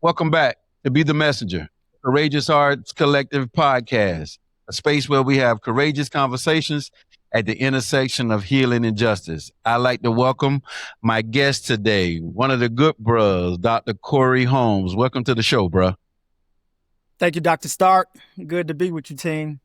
Welcome back to Be the Messenger, Courageous Arts Collective Podcast, a space where we have courageous conversations at the intersection of healing and justice. I'd like to welcome my guest today, one of the good bros, Dr. Corey Holmes. Welcome to the show, bro. Thank you, Dr. Stark. Good to be with you, team.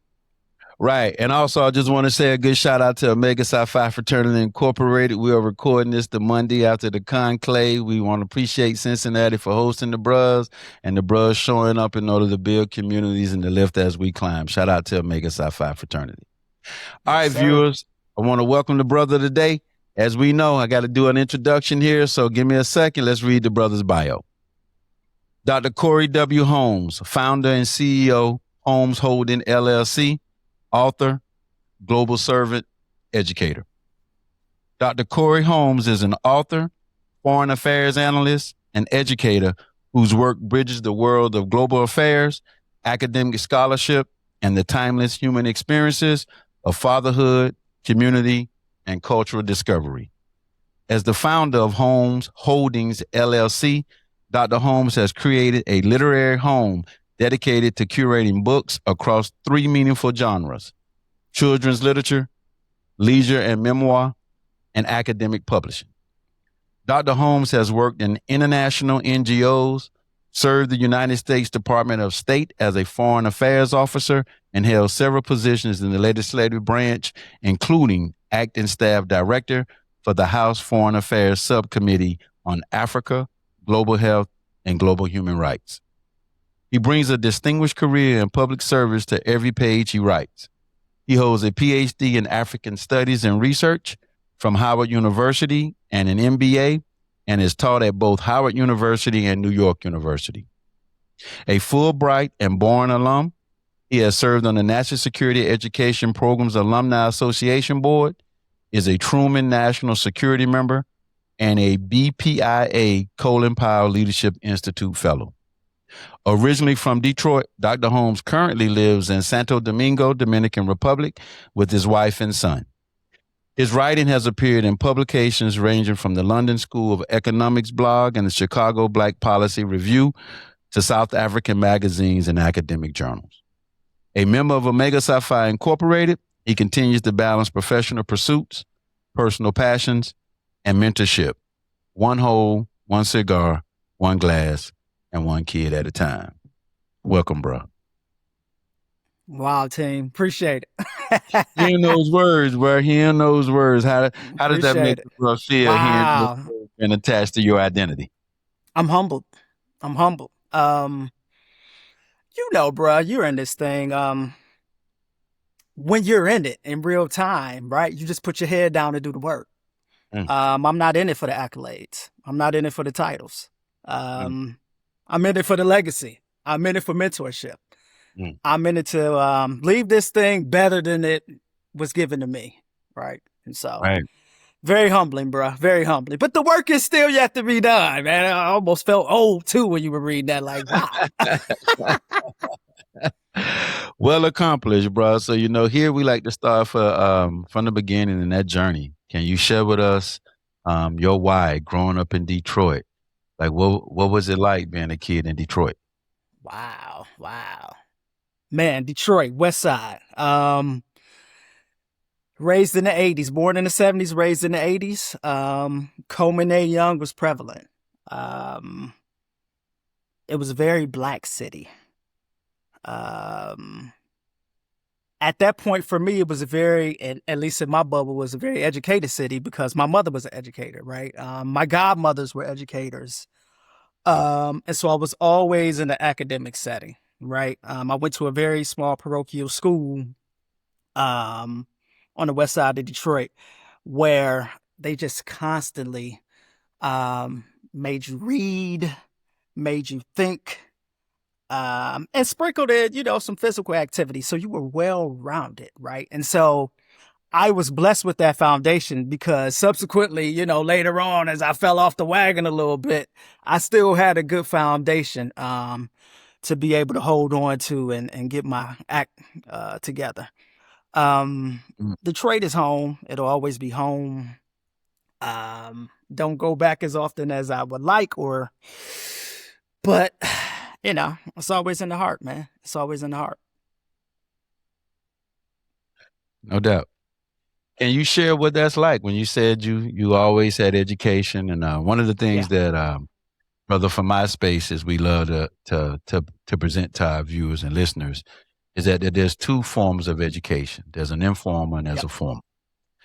Right. And also, I just want to say a good shout out to Omega Psi Phi Fraternity Incorporated. We are recording this the Monday after the conclave. We want to appreciate Cincinnati for hosting the bros and the bros showing up in order to build communities and to lift as we climb. Shout out to Omega Psi Phi Fraternity. All right, viewers, I want to welcome the brother today. As we know, I got to do an introduction here, so give me a second. Let's read the brother's bio. Dr. Corey W. Holmes, founder and CEO, Holmes Holding LLC. Author, global servant, educator. Dr. Corey Holmes is an author, foreign affairs analyst, and educator whose work bridges the world of global affairs, academic scholarship, and the timeless human experiences of fatherhood, community, and cultural discovery. As the founder of Holmes Holdings LLC, Dr. Holmes has created a literary home dedicated to curating books across three meaningful genres: children's literature, leisure and memoir, and academic publishing. Dr. Holmes has worked in international NGOs, served the United States Department of State as a foreign affairs officer, and held several positions in the legislative branch, including acting staff director for the House Foreign Affairs Subcommittee on Africa, Global Health, and Global Human Rights. He brings a distinguished career in public service to every page he writes. He holds a PhD in African Studies and Research from Howard University and an MBA, and is taught at both Howard University and New York University. A Fulbright and Bourne alum, he has served on the National Security Education Programs Alumni Association Board, is a Truman National Security member, and a BPIA Colin Powell Leadership Institute Fellow. Originally from Detroit, Dr. Holmes currently lives in Santo Domingo, Dominican Republic, with his wife and son. His writing has appeared in publications ranging from the London School of Economics blog and the Chicago Black Policy Review to South African magazines and academic journals. A member of Omega Psi Phi Incorporated, he continues to balance professional pursuits, personal passions, and mentorship. One hole, one cigar, one glass, and one kid at a time. Welcome, bro. Wow, team. Appreciate it. Hearing those words, bro. Hearing those words. How does that make you feel? Wow. Hearing those words and attached to your identity? I'm humbled. Bro, you're in this thing. When you're in it in real time, right? You just put your head down and do the work. I'm not in it for the accolades. I'm not in it for the titles. I'm in it for the legacy. I'm in it for mentorship. I'm in it to leave this thing better than it was given to me, right? And so, very humbling, bro. Very humbling. But the work is still yet to be done, man. I almost felt old, too, when you were reading that. Like, wow. Well accomplished, bro. So, here we like to start from the beginning in that journey. Can you share with us your why growing up in Detroit? Like, what was it like being a kid in Detroit? Wow. Man, Detroit, West Side. Raised in the 80s, born in the 70s, raised in the 80s. Coleman A. Young was prevalent. It was a very black city. At that point, for me, it was at least in my bubble, was a very educated city because my mother was an educator, right? My godmothers were educators. And so I was always in the academic setting, right? I went to a very small parochial school on the west side of Detroit where they just constantly made you read, made you think, and sprinkled in, some physical activity. So you were well-rounded, right? And so I was blessed with that foundation because subsequently, later on, as I fell off the wagon a little bit, I still had a good foundation to be able to hold on to and get my act together. Detroit is home. It'll always be home. Don't go back as often as I would like, but it's always in the heart, man. It's always in the heart. No doubt. Can you share what that's like when you said you always had education? And one of the things Yeah. that brother, from my space is we love to present to our viewers and listeners is that there's two forms of education. There's an informal and there's Yep. a formal.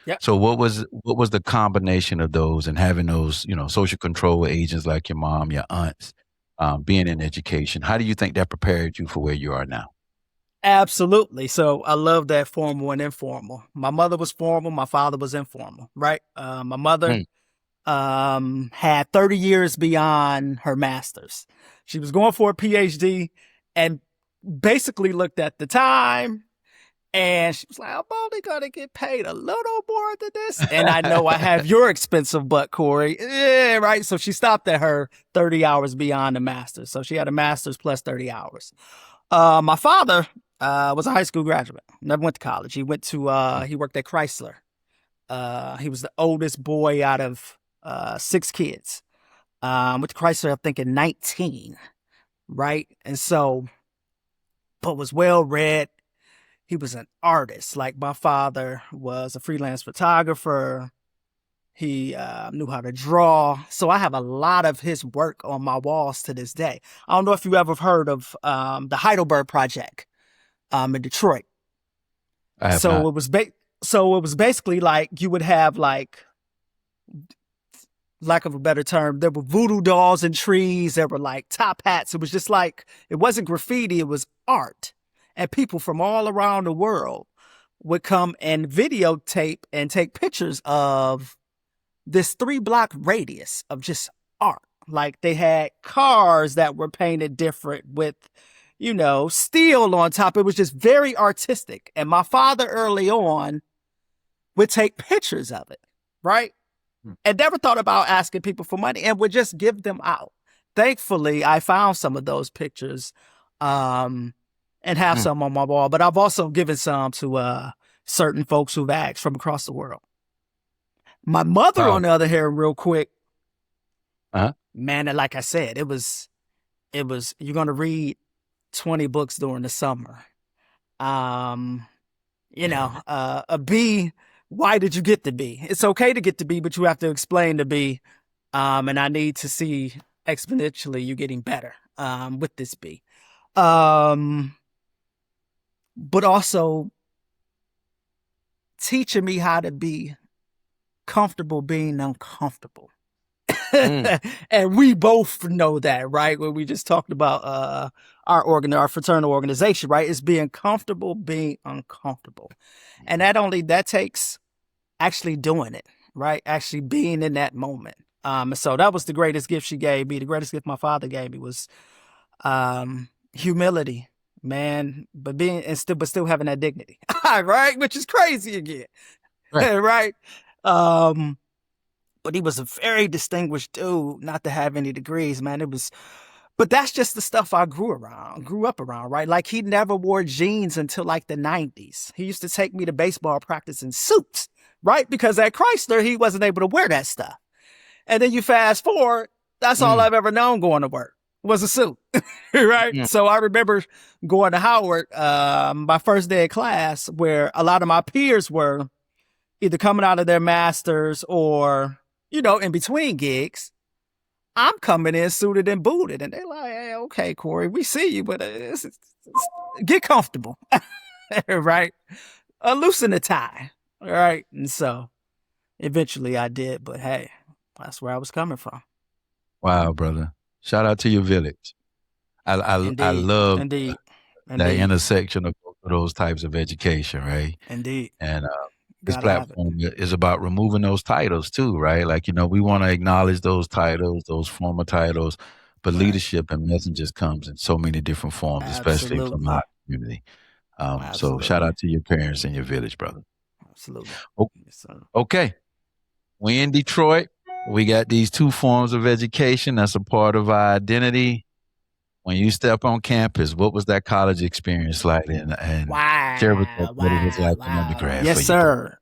Yep. So what was the combination of those and having those, social control agents like your mom, your aunts, being in education? How do you think that prepared you for where you are now? Absolutely. So I love that formal and informal. My mother was formal. My father was informal, right? My mother Mm. had 30 years beyond her master's. She was going for a PhD and basically looked at the time and she was like, I'm only going to get paid a little more than this. And I know I have your expensive butt, Corey. Yeah, right. So she stopped at her 30 hours beyond the master's. So she had a master's plus 30 hours. My father was a high school graduate, never went to college. He worked at Chrysler. He was the oldest boy out of six kids. Went to Chrysler, I think, in 19, right? And so, but was well read. He was an artist. Like my father was a freelance photographer. He knew how to draw. So I have a lot of his work on my walls to this day. I don't know if you ever heard of the Heidelberg Project in Detroit. I have So not. it was basically like you would have like, lack of a better term, there were voodoo dolls and trees. There were like top hats. It was just like, it wasn't graffiti. It was art. And people from all around the world would come and videotape and take pictures of this 3-block radius of just art. Like they had cars that were painted different with, steel on top. It was just very artistic. And my father early on would take pictures of it, right? And never thought about asking people for money and would just give them out. Thankfully, I found some of those pictures and have Mm. some on my wall, but I've also given some to certain folks who've asked from across the world. My mother, on Powerful. the other hand, real quick, Uh-huh. man, like I said, you're going to read 20 books during the summer. A B, why did you get the B? It's okay to get the B, but you have to explain the B. And I need to see exponentially you getting better with this B. But also teaching me how to be comfortable being uncomfortable. Mm. And we both know that, right? When we just talked about our fraternal organization, right? It's being comfortable being uncomfortable. And that takes actually doing it, right? Actually being in that moment. So that was the greatest gift she gave me. The greatest gift my father gave me was humility, man, but still having that dignity. Right? Which is crazy again. Right. Right? But he was a very distinguished dude, not to have any degrees, man. But that's just the stuff I grew up around, right? Like he never wore jeans until like the 90s. He used to take me to baseball practice in suits, right? Because at Chrysler, he wasn't able to wear that stuff. And then you fast forward, that's all Mm. I've ever known going to work was a suit, right? Mm. So I remember going to Howard, my first day of class, where a lot of my peers were either coming out of their masters or, in between gigs. I'm coming in suited and booted, and they're like, "Hey, okay, Corey, we see you, but get comfortable, right? Loosen the tie, all right?" And so eventually I did, but hey, that's where I was coming from. Wow, brother. Shout out to your village. I Indeed, love indeed, that indeed, intersection of both of those types of education, right? indeed. And this Gotta have it. platform is about removing those titles too, right? Like, we want to acknowledge those titles, those former titles, but Right. leadership and messengers comes in so many different forms, especially from Absolutely, our community. So shout absolutely, out to your parents and your village, brother. absolutely. O- Yes, sir. Okay. We in Detroit. We got these two forms of education that's a part of our identity. When you step on campus, what was that college experience like? And share with us Wow, what it was wow, like in wow. undergrad for Yes, you, bro. sir.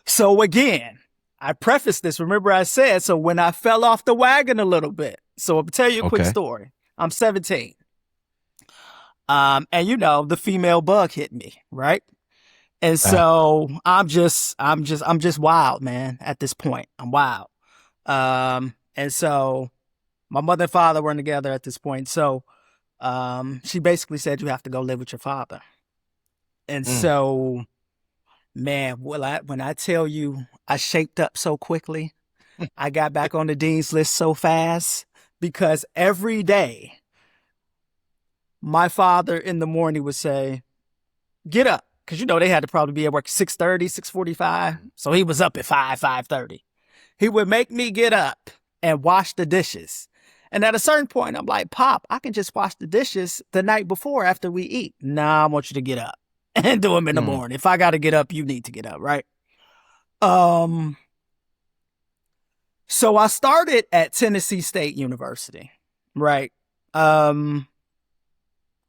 So again, I prefaced this. Remember, I said, so when I fell off the wagon a little bit. So I'll tell you a quick Okay. story. I'm 17. And the female bug hit me, right? And Uh, so I'm just wild, man. At this point, I'm wild. And so my mother and father weren't together at this point. So, she basically said you have to go live with your father. And mm, so, man, when I tell you I shaped up so quickly, I got back on the dean's list so fast because every day my father in the morning would say, "Get up," because they had to probably be at work 6:30, 6:45. So he was up at 5:30. He would make me get up and wash the dishes. And at a certain point, I'm like, "Pop, I can just wash the dishes the night before after we eat." "Nah, I want you to get up and do them in the mm, morning. If I got to get up, you need to get up, right?" Um, so I started at Tennessee State University, right? Um,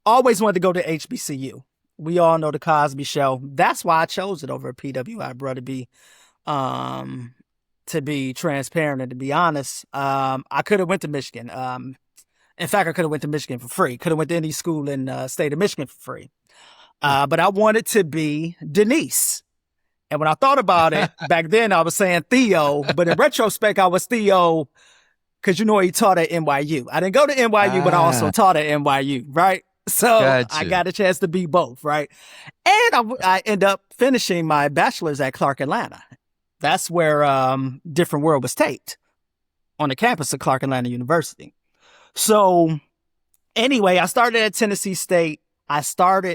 always wanted to go to HBCU. We all know the Cosby Show. That's why I chose it over at PWI, bro. Um, to be transparent and to be honest, I could have went to Michigan. In fact, I could have went to Michigan for free. Could have went to any school in state of Michigan for free. But I wanted to be Denise. And when I thought about it back then, I was saying Theo, but in retrospect, I was Theo because he taught at NYU. I didn't go to NYU, but I also ah, taught at NYU, right? So I gotcha. got a chance to be both, right? And I end up finishing my bachelor's at Clark Atlanta. That's where Different World was taped on the campus of Clark Atlanta University. So anyway, I started at Tennessee State.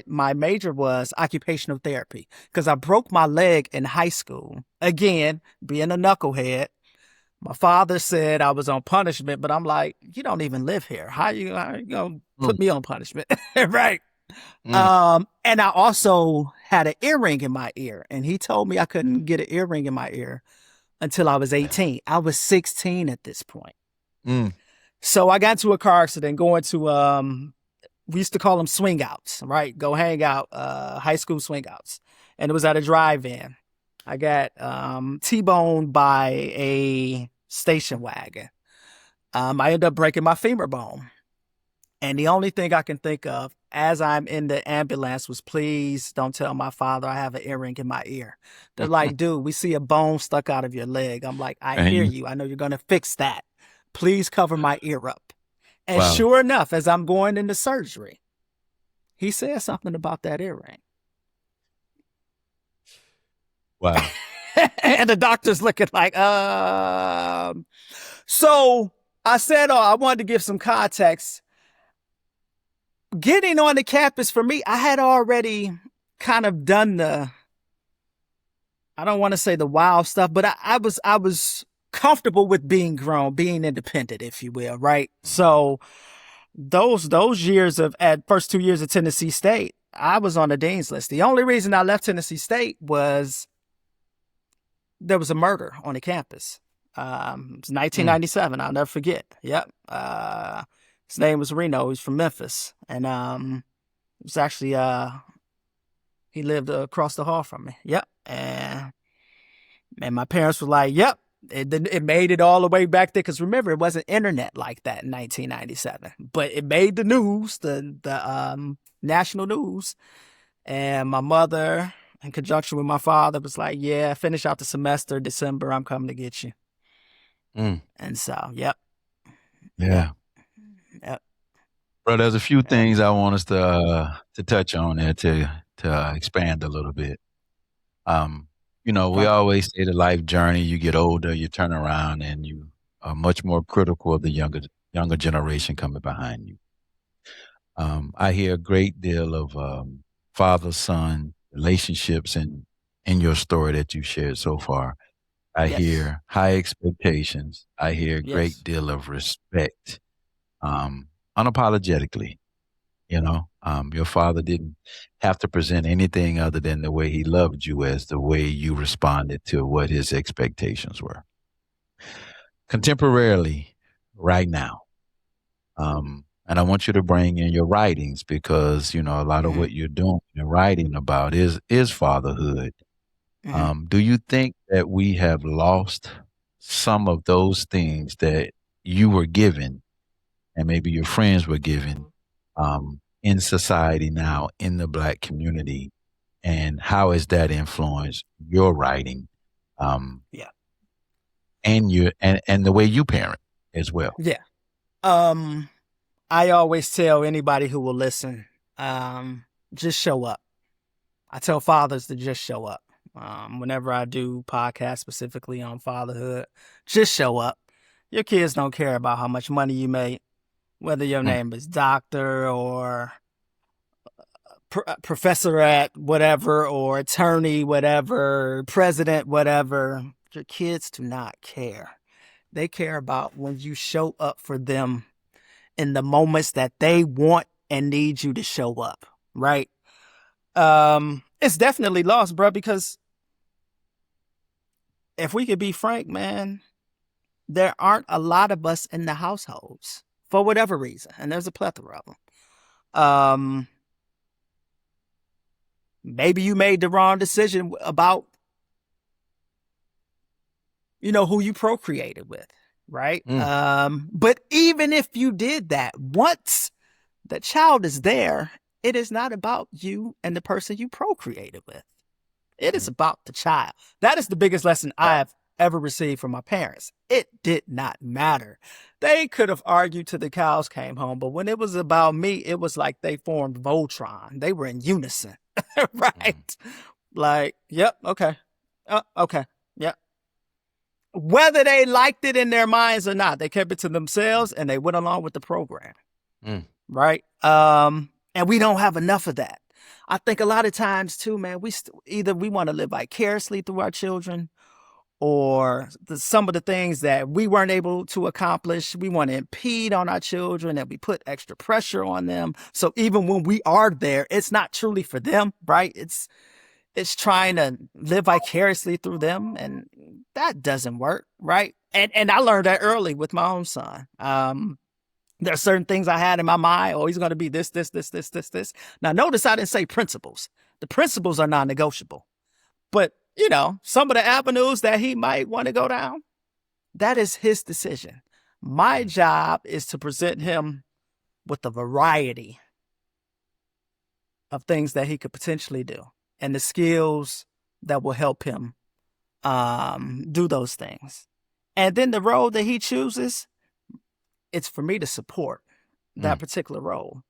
My major was occupational therapy because I broke my leg in high school. Again, being a knucklehead. My father said I was on punishment, but I'm like, you don't even live here. How you gonna put Mm, me on punishment? Right. mm, And I also had an earring in my ear, and he told me I couldn't get an earring in my ear until I was 18. I was 16 at this point. mm. So I got into a car accident going to we used to call them swing outs, right? Go hang out, high school swing outs. And it was at a drive-in. I got T-boned by a station wagon. I ended up breaking my femur bone. And the only thing I can think of as I'm in the ambulance was, please don't tell my father I have an earring in my ear. They're like, dude, we see a bone stuck out of your leg. I'm like, I And hear you, you. I know you're going to fix that. Please cover my ear up. And wow, sure enough, as I'm going into surgery, he said something about that earring. wow. And the doctor's looking like, So I said, oh, I wanted to give some context. Getting on the campus for me, I had already kind of done I don't want to say the wild stuff, but I was comfortable with being grown, being independent, if you will, right? So those years of at first 2 years at Tennessee State, I was on the dean's list. The only reason I left Tennessee State was there was a murder on the campus. It was Mm, 1997. I'll never forget. Yep. His name was Reno. He's from Memphis, and it was actually he lived across the hall from me. Yep. And my parents were like, "Yep." It made it all the way back there because remember it wasn't internet like that in 1997, but it made the news, the national news. And my mother, in conjunction with my father, was like, "Yeah, finish out the semester, December. I'm coming to get you." mm. And so, yep, yep, Yeah. yep, Bro, there's a few yep. things I want us to touch on there to expand a little bit. Um, we Okay. always say the life journey, you get older, you turn around and you are much more critical of the younger generation coming behind you. I hear a great deal of father-son relationships in your story that you shared so far. I Yes, hear high expectations. I hear a great yes. deal of respect, um, unapologetically. Your father didn't have to present anything other than the way he loved you as the way you responded to what his expectations were. Contemporarily, right now, and I want you to bring in your writings because a lot of Mm-hmm. what you're doing and writing about is fatherhood. Mm-hmm. Do you think that we have lost some of those things that you were given and maybe your friends were given in society now in the Black community, and how has that influenced your writing, um, Yeah. and your and the way you parent as well? Yeah. Um, I always tell anybody who will listen, just show up. I tell fathers to just show up. Whenever I do podcasts specifically on fatherhood, just show up. Your kids don't care about how much money you make, whether your Mm, name is doctor or professor at whatever, or attorney, whatever, president, whatever. Your kids do not care. They care about when you show up for them in the moments that they want and need you to show up, right? It's definitely lost, bro, because if we could be frank, man, there aren't a lot of us in the households for whatever reason, and there's a plethora of them. Um, Maybe you made the wrong decision about, who you procreated with, right? mm, But even if you did that, once the child is there, it is not about you and the person you procreated with. It is mm. about the child. That is the biggest lesson I have ever received from my parents. It did not matter. They could have argued till the cows came home, but when it was about me, it was like they formed Voltron. They were in unison, Mm, right? Like, yep, okay, okay, yep. Whether they liked it in their minds or not, they kept it to themselves and they went along with the program, mm, right? And we don't have enough of that. I think a lot of times too, man, either we want to live vicariously through our children, or some of the things that we weren't able to accomplish, we want to impede on our children, and we put extra pressure on them. So even when we are there, it's not truly for them, right? It's trying to live vicariously through them, and that doesn't work, right? And I learned that early with my own son. There are certain things I had in my mind. Oh, he's going to be this, this, this, this, this, this. Now, notice I didn't say principles. The principles are non-negotiable. But, some of the avenues that he might want to go down, that is his decision. My mm, job is to present him with a variety of things that he could potentially do and the skills that will help him do those things. And then the road that he chooses, it's for me to support that mm. particular role,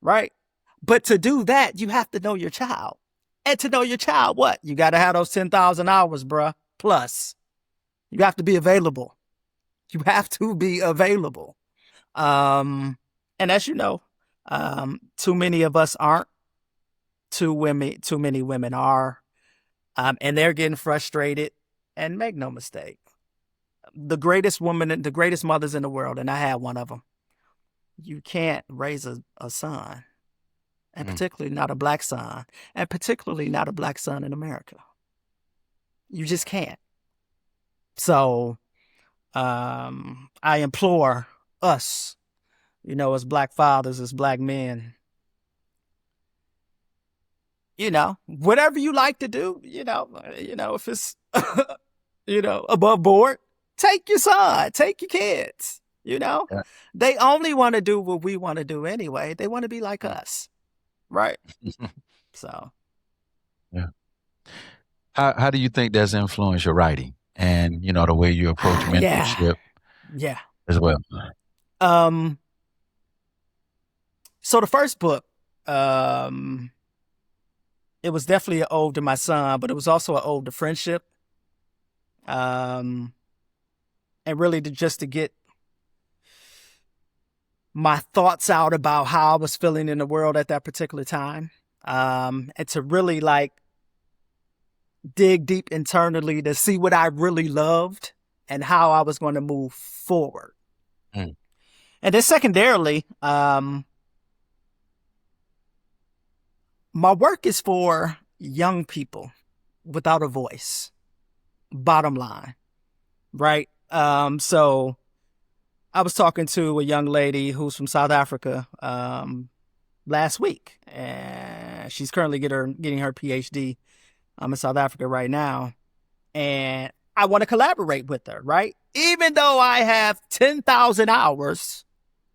right? But to do that, you have to know your child. And to know your child, what? You got to have those 10,000 hours, bruh. Plus, you have to be available. You have to be available. And as you know, too many of us aren't. Too many women are. And they're getting frustrated. And make no mistake, the greatest mothers in the world, and I had one of them. You can't raise a son, and Mm. particularly not a black son, and particularly not a black son in America. You just can't. So I implore us, as black fathers, as black men, whatever you like to do, if it's, above board, take your son, take your kids, Yeah. they only want to do what we want to do anyway. They want to be like us. Right. So, Yeah. How do you think that's influenced your writing and the way you approach yeah, mentorship yeah. as well? Um, so the first book, um, it was definitely an ode to my son, but it was also an ode to friendship. Um, and really just to get my thoughts out about how I was feeling in the world at that particular time. And to really dig deep internally to see what I really loved and how I was going to move forward. Mm, And then secondarily, my work is for young people without a voice, bottom line, right? So I was talking to a young lady who's from South Africa last week, and she's currently getting her PhD in South Africa right now. And I want to collaborate with her, right? Even though I have 10,000 hours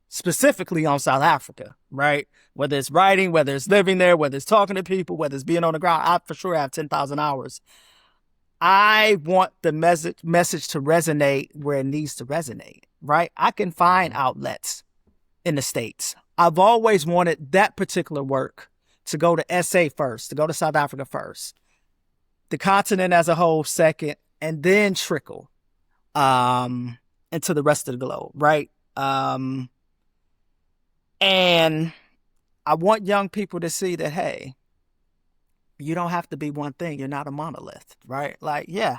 specifically on South Africa, right? Whether it's writing, whether it's living there, whether it's talking to people, whether it's being on the ground, I for sure have 10,000 hours. I want the message to resonate where it needs to resonate, right? I can find outlets in the States. I've always wanted that particular work to go to SA first, to go to South Africa first, the continent as a whole second, and then trickle into the rest of the globe, right? And I want young people to see that, hey, you don't have to be one thing. You're not a monolith, right? Like, yeah,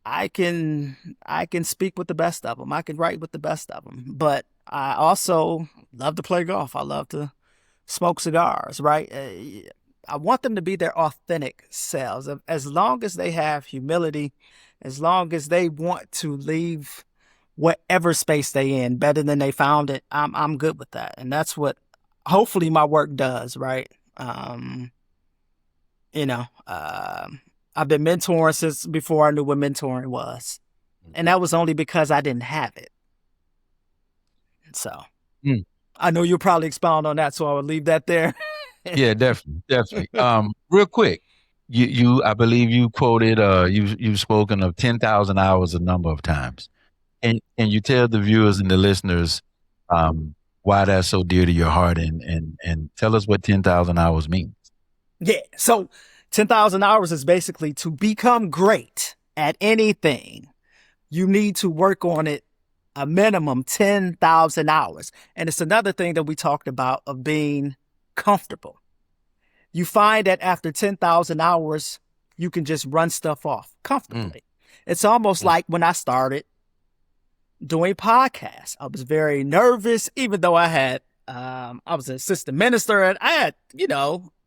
I can speak with the best of them. I can write with the best of them. But I also love to play golf. I love to smoke cigars, right? I want them to be their authentic selves. As long as they have humility, as long as they want to leave whatever space they in better than they found it, I'm good with that. And that's what hopefully my work does, right? I've been mentoring since before I knew what mentoring was. And that was only because I didn't have it. So I know you'll probably expound on that, so I would leave that there. Yeah, definitely, definitely. Real quick, I believe you quoted, you've spoken of 10,000 hours a number of times. And can you tell the viewers and the listeners, why that's so dear to your heart, and tell us what 10,000 hours means? Yeah. So 10,000 hours is basically to become great at anything. You need to work on it a minimum 10,000 hours. And it's another thing that we talked about of being comfortable. You find that after 10,000 hours, you can just run stuff off comfortably. It's almost like when I started doing podcasts, I was very nervous, even though I was an assistant minister and I had,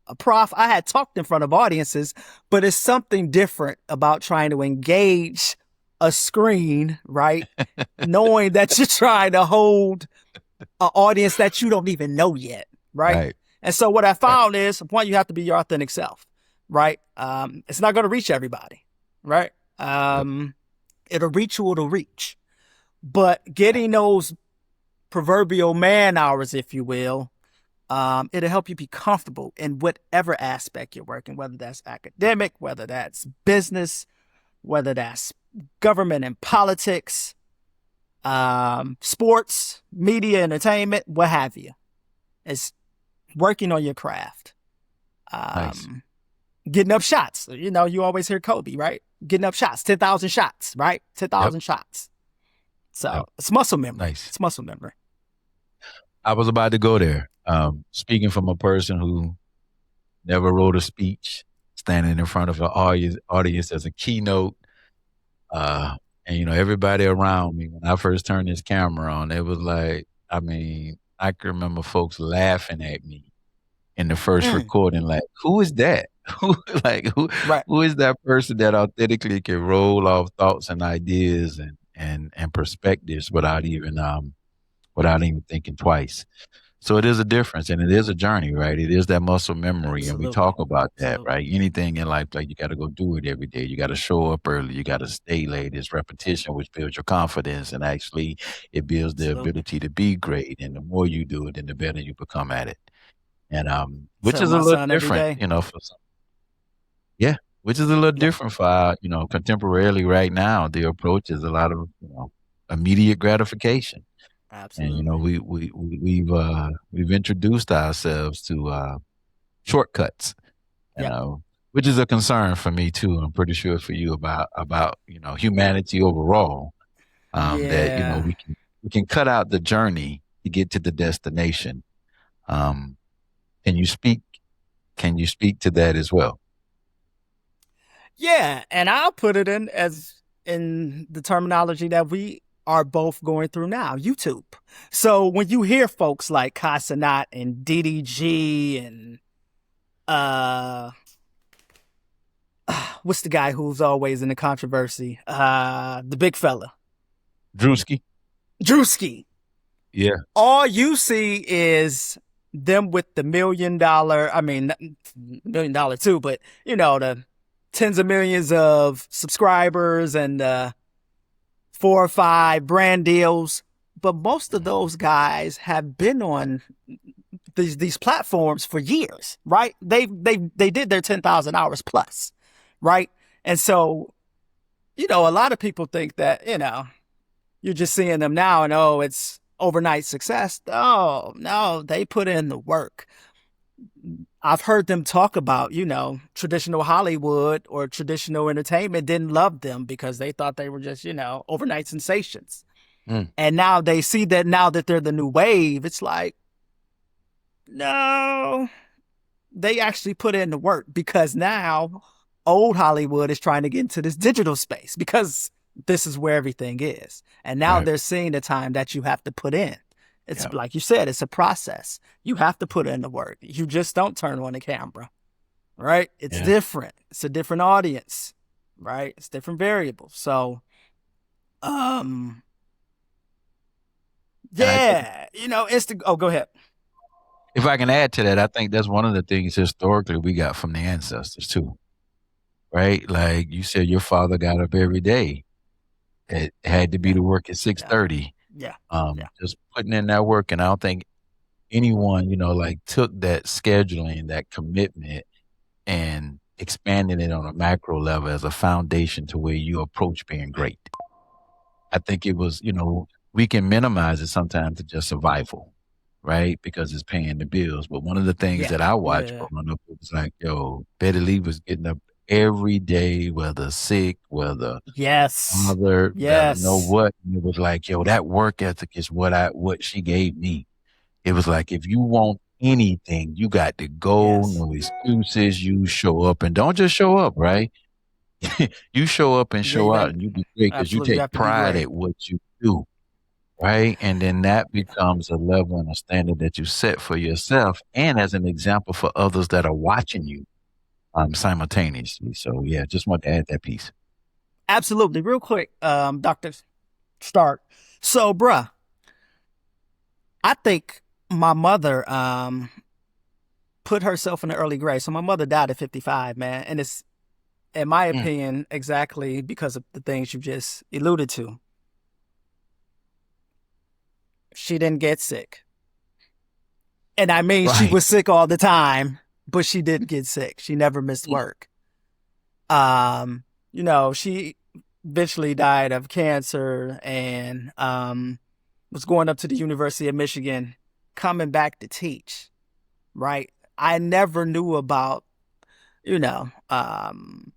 a prof. I had talked in front of audiences, but it's something different about trying to engage a screen, right? Knowing that you're trying to hold an audience that you don't even know yet, right? And so what I found is, one, you have to be your authentic self, right? It's not going to reach everybody, right? It'll reach who it'll reach. But getting those proverbial man hours, if you will, it'll help you be comfortable in whatever aspect you're working, whether that's academic, whether that's business, whether that's government and politics, sports, media, entertainment, what have you. It's working on your craft. Nice. Getting up shots. You always hear Kobe, right? Getting up shots, 10,000 shots, right? 10,000 shots. So it's muscle memory. Nice. It's muscle memory. I was about to go there. Speaking from a person who never wrote a speech, standing in front of an audience as a keynote, and everybody around me, when I first turned this camera on, it was like, I can remember folks laughing at me in the first recording, like, who is that? Who is that person that authentically can roll off thoughts and ideas and perspectives without even thinking twice? So it is a difference, and it is a journey, right? It is that muscle memory, and we talk about that, right? Anything in life, like, you got to go do it every day. You got to show up early. You got to stay late. It's repetition, which builds your confidence, and actually it builds the ability to be great. And the more you do it, then the better you become at it. And which is a little different, for some. Yeah, which is a little different for contemporarily right now. The approach is a lot of immediate gratification. Absolutely. And we've introduced ourselves to shortcuts, which is a concern for me too. I'm pretty sure for you about humanity overall. That we can cut out the journey to get to the destination. Can you speak to that as well? Yeah, and I'll put it in the terminology that we are both going through now, YouTube. So when you hear folks like Casanat and DDG and what's the guy who's always in the controversy? The big fella. Drewski. Yeah. All you see is them with the $1 million, $1 million too, but the tens of millions of subscribers and 4 or 5 brand deals. but most of those guys have been on these platforms for years, right? They did their 10,000 hours plus, right? And so, a lot of people think that, you're just seeing them now and oh, it's overnight success. Oh, no, they put in the work. I've heard them talk about, traditional Hollywood or traditional entertainment didn't love them because they thought they were just, overnight sensations. Mm. And now they see that now that they're the new wave, it's like, no, they actually put in the work because now old Hollywood is trying to get into this digital space because this is where everything is. And now Right. they're seeing the time that you have to put in. It's Yeah. like you said, it's a process. You have to put in the work. You just don't turn on the camera, right? It's Yeah. different. It's a different audience, right? It's different variables. So, um, And I think yeah, oh, go ahead. if I can add to that, I think that's one of the things historically we got from the ancestors too, right? Like you said, your father got up every day. It had to be Yeah, to work at six yeah, thirty. yeah, yeah. Just putting in that work, and I don't think anyone, like took that scheduling, that commitment, and expanding it on a macro level as a foundation to where you approach being great. I think it was, we can minimize it sometimes to just survival, right? Because it's paying the bills. But one of the things Yeah, that I watched yeah. growing up, it was like, yo, Betty Lee was getting up every day, whether sick, whether Yes. bothered, whether know Yes. what. And it was like, yo, that work ethic is what she gave me. It was like, if you want anything, you got to go, Yes. no excuses. You show up and don't just show up, right? You show up and Yeah, you show out got and you be great because you absolutely you take have to be pride great. at what you do. Right. And then that becomes a level and a standard that you set for yourself and as an example for others that are watching you simultaneously. So, yeah, just want to add that piece. Absolutely. Real quick, Dr. Stark. So, bruh, I think my mother put herself in the early grade. So my mother died at 55, man. And it's, in my Mm. opinion, exactly because of the things you just alluded to. She didn't get sick. And I mean, she Right. was sick all the time, but she didn't get sick. She never missed Mm. work. She eventually died of cancer and was going up to the University of Michigan, coming back to teach, right? I never knew about,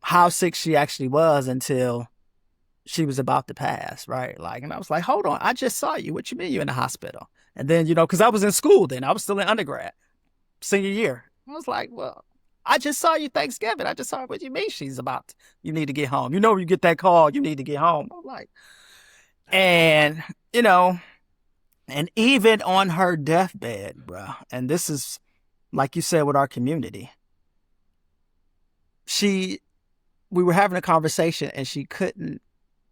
how sick she actually was until she was about to pass, right? Like, and I was like, hold on, I just saw you. What you mean you're in the hospital? And then, because I was in school then, I was still in undergrad, senior year. I was like, well, I just saw you Thanksgiving. I just saw what you mean you need to get home. You get that call, you need to get home. I'm like, and, you know, and even on her deathbed, bro, and this is, like you said, with our community, we were having a conversation and she couldn't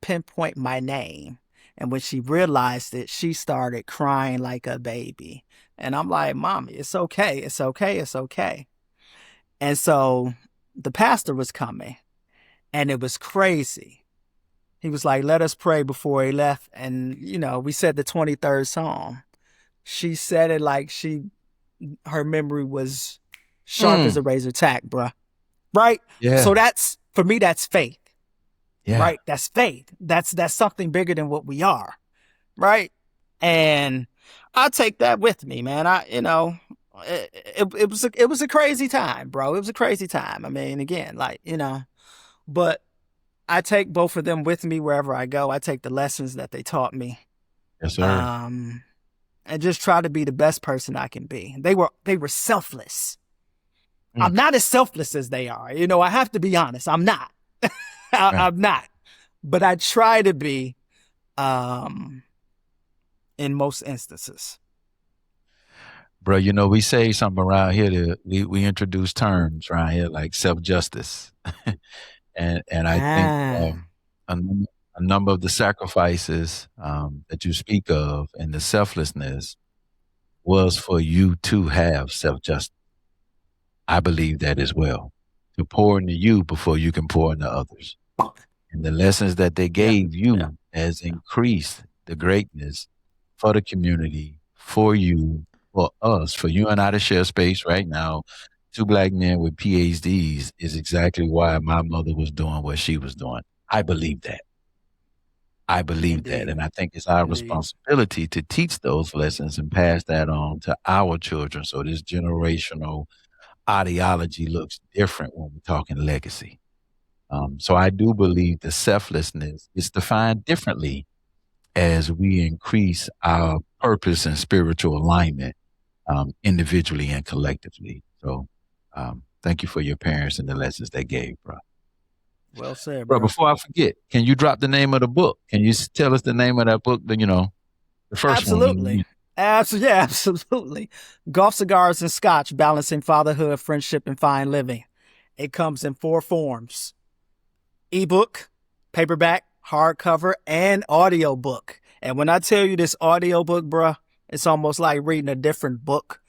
pinpoint my name. And when she realized it, she started crying like a baby. And I'm like, Mommy, it's okay. It's okay. It's okay. And so the pastor was coming and it was crazy. He was like, let us pray before he left. And, we said the 23rd Psalm. She said it like her memory was sharp as Mm. a razor tack, bruh. Right? So Yeah. for me, that's faith. Yeah. Right? That's faith. That's something bigger than what we are. Right? And I take that with me, man. It was a crazy time, bro. It was a crazy time. I mean, again, but I take both of them with me wherever I go. I take the lessons that they taught me, Yes, sir. um, and just try to be the best person I can be. They were selfless. Mm. I'm not as selfless as they are. I have to be honest. I'm not. Right. I'm not. But I try to be, um, in most instances. Bro, we say something around here that we introduce terms around here like self-justice. And I think Ah, a, num- a number of the sacrifices that you speak of and the selflessness was for you to have self-justice. I believe that as well. To pour into you before you can pour into others. And the lessons that they yeah, gave yeah, you has yeah. increased the greatness for the community, for you, for us, for you and I to share space right now. Two black men with PhDs is exactly why my mother was doing what she was doing. I believe that. I believe that. Indeed. And I think it's our Indeed. responsibility to teach those lessons and pass that on to our children. So this generational ideology looks different when we're talking legacy. So I do believe the selflessness is defined differently as we increase our purpose and spiritual alignment individually and collectively. So thank you for your parents and the lessons they gave, bro. Well said, Bro, bro. before I forget, can you drop the name of the book? Can you tell us the name of that book? The first one. Absolutely. Absolutely. Yeah, absolutely. Golf, Cigars, and Scotch, Balancing Fatherhood, Friendship, and Fine Living. It comes in 4 forms: ebook, paperback, hardcover, and audiobook. And when I tell you this audiobook, bruh, it's almost like reading a different book.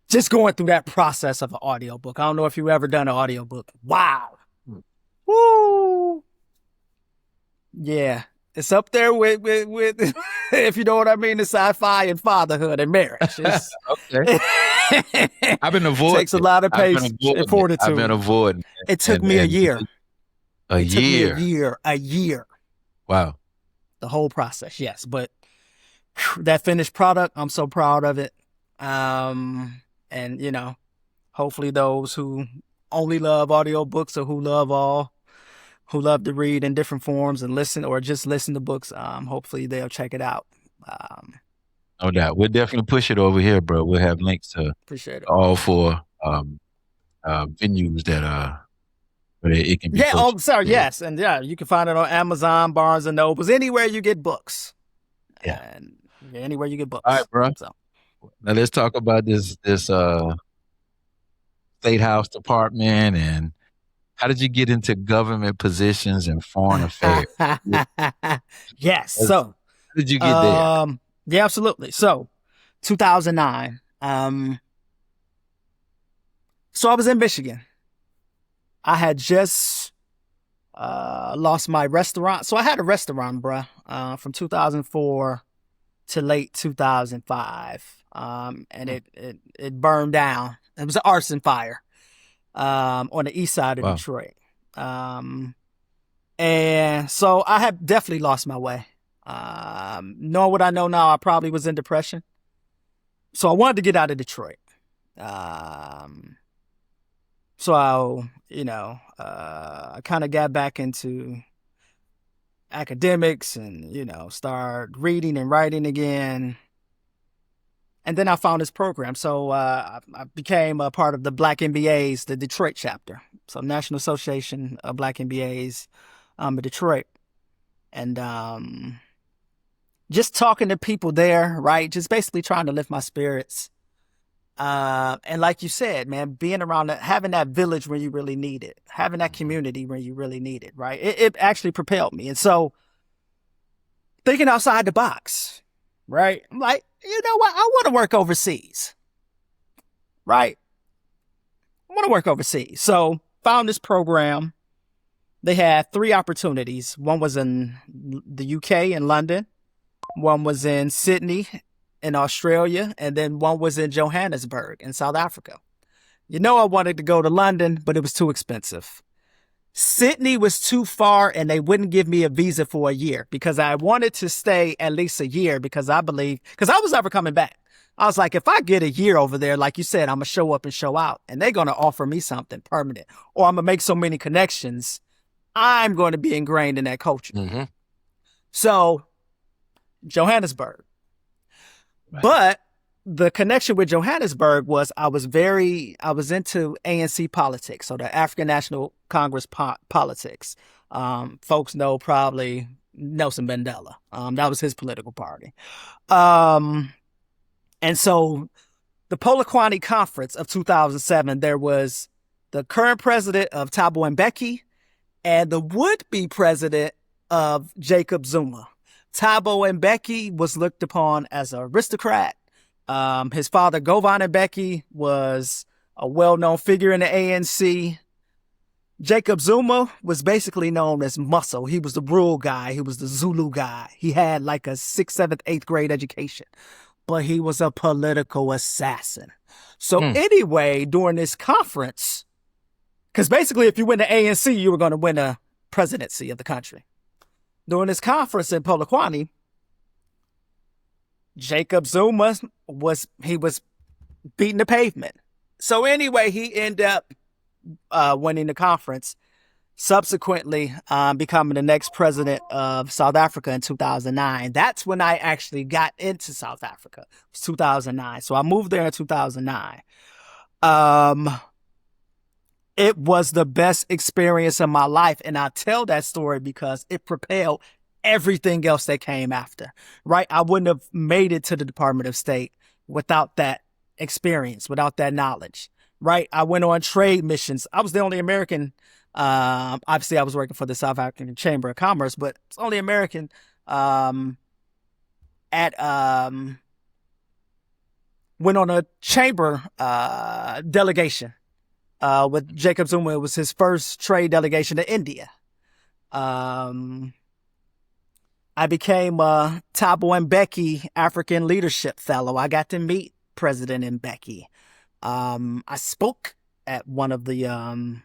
Just going through that process of an audiobook. I don't know if you've ever done an audiobook. Wow. Woo. Yeah. It's up there with if you know what I mean, the sci-fi and fatherhood and marriage. Okay. I've been avoiding takes a lot of patience and fortitude. I've been avoiding it. It took me a year. A It took me year. a year. Wow. The whole process, yes. But that finished product, I'm so proud of it. And hopefully those who only love audiobooks or who love to read in different forms and listen or just listen to books, hopefully they'll check it out. No doubt. We'll definitely push it over here, bro. We'll have links to Appreciate it. all 4 venues that where it can be Yeah, purchased. sorry, yes. And yeah, you can find it on Amazon, Barnes and Nobles, anywhere you get books. Yeah. And anywhere you get books. All right, bro. So. Now let's talk about this state house department and how did you get into government positions in foreign affairs? Yes. So how did you get there? Yeah, absolutely. So 2009. So I was in Michigan. I had just lost my restaurant. So I had a restaurant, bruh, from 2004 to late 2005. And it burned down. It was an arson fire on the east side of Detroit. And so I had definitely lost my way. Knowing what I know now, I probably was in depression. So I wanted to get out of Detroit. So I kind of got back into academics and, started reading and writing again. And then I found this program. So I became a part of the Black MBAs, the Detroit chapter. So National Association of Black MBAs in Detroit. And just talking to people there, right? Just basically trying to lift my spirits. And like you said, man, being around having that village when you really need it, having that community when you really need it, right? It actually propelled me. And so thinking outside the box, right? I'm like, you know what? I want to work overseas, right? I want to work overseas. So found this program. They had 3 opportunities. One was in the UK in London. One was in Sydney in Australia, and then one was in Johannesburg in South Africa. I wanted to go to London, but it was too expensive. Sydney was too far, and they wouldn't give me a visa for a year because I wanted to stay at least a year because I was never coming back. I was like, if I get a year over there, like you said, I'm going to show up and show out, and they're going to offer me something permanent, or I'm going to make so many connections, I'm going to be ingrained in that culture. Mm-hmm. So, Johannesburg. Right. But the connection with Johannesburg was I was into ANC politics, so the African National Congress politics. Folks know probably Nelson Mandela. That was his political party. And so the Polokwane Conference of 2007, there was the current president of Thabo Mbeki and the would-be president of Jacob Zuma. Thabo Mbeki was looked upon as an aristocrat. His father, Govan Mbeki, was a well-known figure in the ANC. Jacob Zuma was basically known as Muscle. He was the rural guy. He was the Zulu guy. He had like a sixth, seventh, eighth grade education, but he was a political assassin. So Mm. anyway, during this conference, because basically if you win the ANC, you were going to win a presidency of the country. During this conference in Polokwane, Jacob Zuma was beating the pavement. So anyway, he ended up winning the conference, subsequently becoming the next president of South Africa in 2009. That's when I actually got into South Africa. It was 2009. So I moved there in 2009. It was the best experience of my life. And I tell that story because it propelled everything else that came after, right? I wouldn't have made it to the Department of State without that experience, without that knowledge, right? I went on trade missions. I was the only American. Obviously, I was working for the South African Chamber of Commerce, but it's only American at went on a chamber delegation with Jacob Zuma. It was his first trade delegation to India. I became a Thabo Mbeki African Leadership Fellow. I got to meet President Mbeki. I spoke at one of the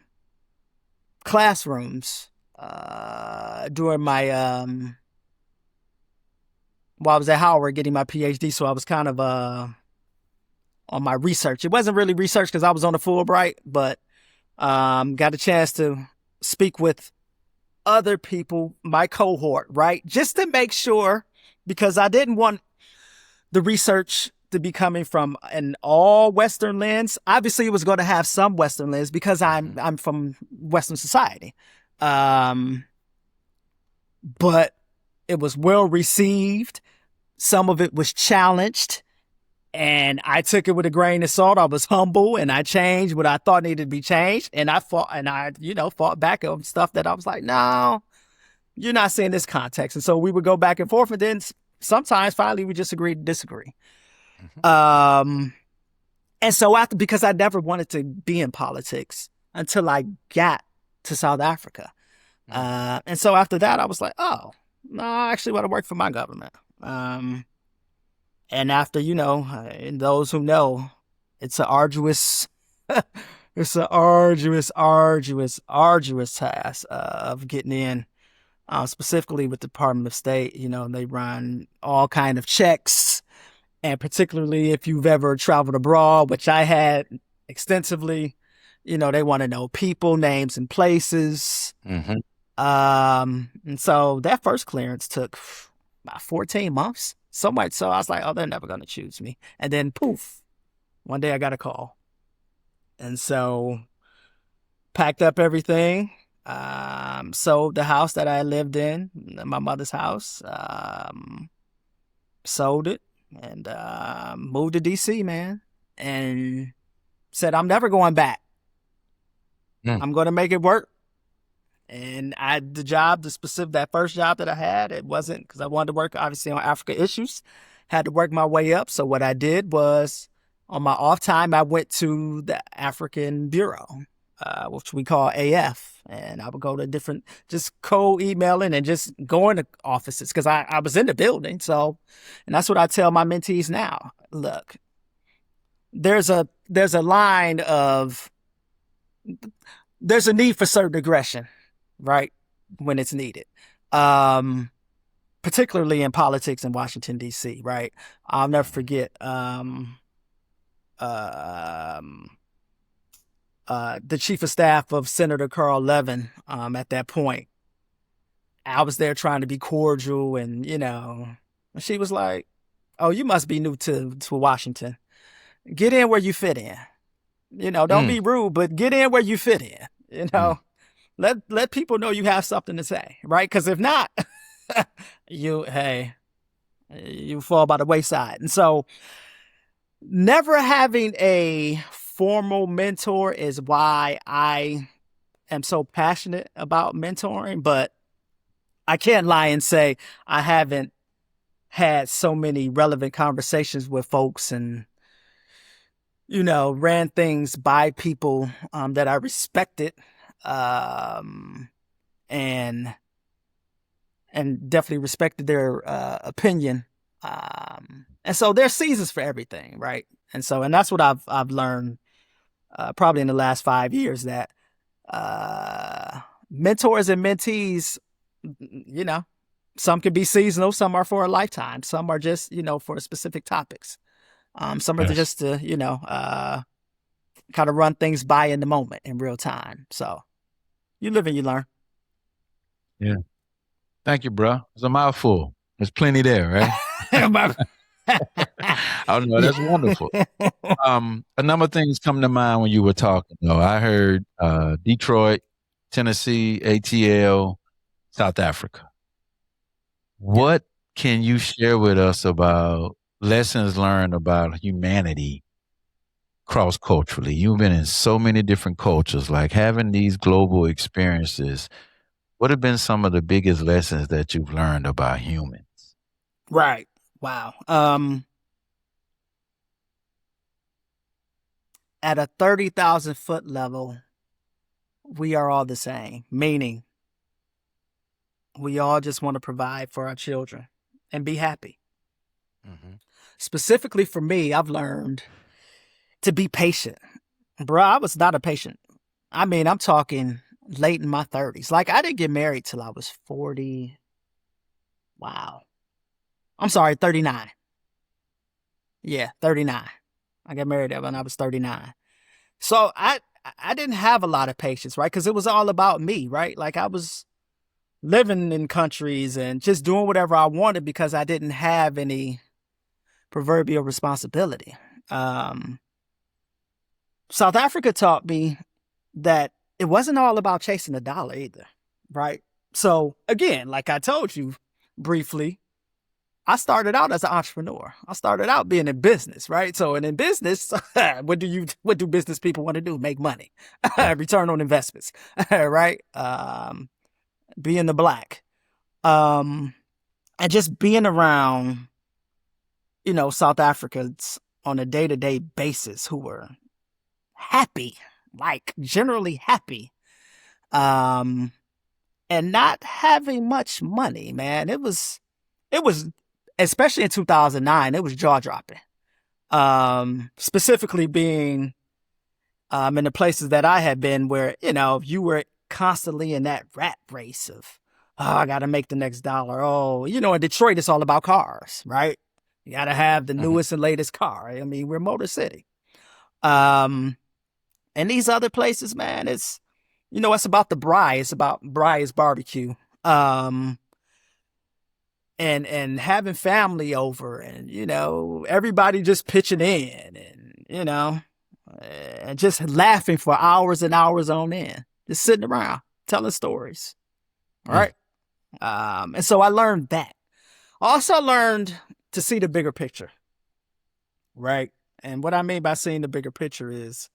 classrooms during my while I was at Howard getting my PhD. So I was kind of on my research. It wasn't really research because I was on a Fulbright, but got a chance to speak with other people, my cohort, right? Just to make sure, because I didn't want the research to be coming from an all Western lens. Obviously, it was going to have some Western lens because I'm from Western society. But it was well received. Some of it was challenged. And I took it with a grain of salt. I was humble and I changed what I thought needed to be changed. And I fought back on stuff that I was like, no, you're not seeing this context. And so we would go back and forth. And then sometimes finally we just agreed to disagree. Mm-hmm. And so because I never wanted to be in politics until I got to South Africa. Mm-hmm. And so after that, I was like, oh, no, I actually want to work for my government. And after, and those who know, it's an arduous task of getting in, specifically with the Department of State. They run all kind of checks, and particularly if you've ever traveled abroad, which I had extensively, they want to know people, names, and places. Mm-hmm. And so that first clearance took about 14 months. So much so I was like, oh, they're never going to choose me. And then poof, one day I got a call. And so packed up everything, sold the house that I lived in, my mother's house, sold it and moved to DC, man. And said, I'm never going back. I'm going to make it work. And that first job that I had, it wasn't because I wanted to work obviously on Africa issues, had to work my way up. So what I did was on my off time, I went to the African Bureau, which we call AF. And I would go to just cold emailing and just going to offices because I was in the building. So, and that's what I tell my mentees now. Look, there's a line of, there's a need for certain aggression. Right, when it's needed, particularly in politics in Washington D.C. Right, I'll never forget the chief of staff of Senator Carl Levin. At that point, I was there trying to be cordial, and she was like, "Oh, you must be new to Washington. Get in where you fit in. Don't be rude, but get in where you fit in. Let people know you have something to say, right? Because if not, you fall by the wayside. And so never having a formal mentor is why I am so passionate about mentoring, but I can't lie and say I haven't had so many relevant conversations with folks and, ran things by people that I respected. and definitely respected their opinion. And so there's seasons for everything, right? And that's what I've learned probably in the last 5 years, that mentors and mentees, some can be seasonal, some are for a lifetime, some are just, for specific topics. Some are Yes. just to, kind of run things by in the moment in real time. So you live and you learn. Yeah. Thank you, bro. It's a mouthful. There's plenty there, right? Oh no, that's wonderful. A number of things come to mind when you were talking. Though I heard Detroit, Tennessee, ATL, South Africa. Yeah. What can you share with us about lessons learned about humanity cross culturally? You've been in so many different cultures, like having these global experiences. What have been some of the biggest lessons that you've learned about humans? Right. Wow. At a 30,000-foot level, we are all the same, meaning we all just want to provide for our children and be happy. Mm-hmm. Specifically for me, I've learned to be patient. Bro, I was not a patient. I mean, I'm talking late in my 30s. Like, I didn't get married till I was 40. Wow. I'm sorry, 39. Yeah, 39. I got married when I was 39. So I didn't have a lot of patience, right? Because it was all about me, right? Like, I was living in countries and just doing whatever I wanted because I didn't have any proverbial responsibility. South Africa taught me that it wasn't all about chasing the dollar either, right? So again, like I told you briefly, I started out as an entrepreneur. I started out being in business, right? So, and in business, what do business people want to do? Make money, Yeah. return on investments, right? Being the black, and just being around, South Africans on a day-to-day basis who were happy, like generally happy, and not having much money, man. It was, especially in 2009, it was jaw dropping. Specifically being in the places that I had been where, you were constantly in that rat race of, oh, I got to make the next dollar. Oh, in Detroit, it's all about cars, right? You got to have the Mm-hmm. newest and latest car. I mean, we're Motor City. And these other places, man, it's about the braai. It's about Brai's barbecue. Um, and having family over and, everybody just pitching in and, and just laughing for hours and hours on end, just sitting around telling stories. All Mm. right. And so I learned that. I also learned to see the bigger picture. Right. And what I mean by seeing the bigger picture is,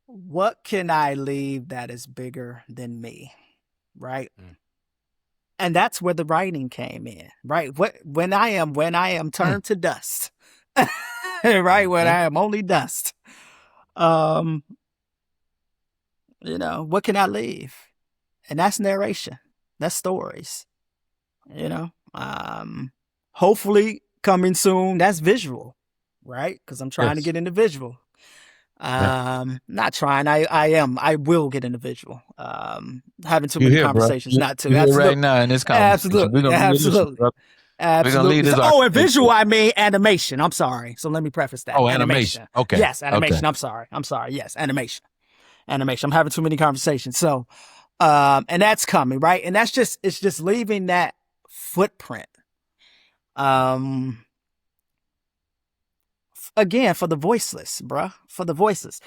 what can I leave that is bigger than me? Right. Mm. And that's where the writing came in, right? When I am Mm. turned to dust, right? When Mm-hmm. I am only dust, um, what can I leave? And that's narration, that's stories, you know. Hopefully coming soon, that's visual, right? Because I'm trying to Yes. get into visual. Yeah. Not trying. I will get into visual. Having too You many here, bro? conversations, You not to. you here right Absolutely. now in this conversation. We're Absolutely. gonna leave this, Absolutely. brother. We're gonna leave Absolutely. this Oh, and visual, architecture. I mean animation. I'm sorry. So let me preface that. Oh, animation. Animation. Okay. Yes, Okay. animation. I'm sorry. I'm sorry. Yes, animation. Animation. I'm having too many conversations. So, and that's coming, right? And it's just leaving that footprint. Um, Again, for the voiceless, bruh. For the voiceless.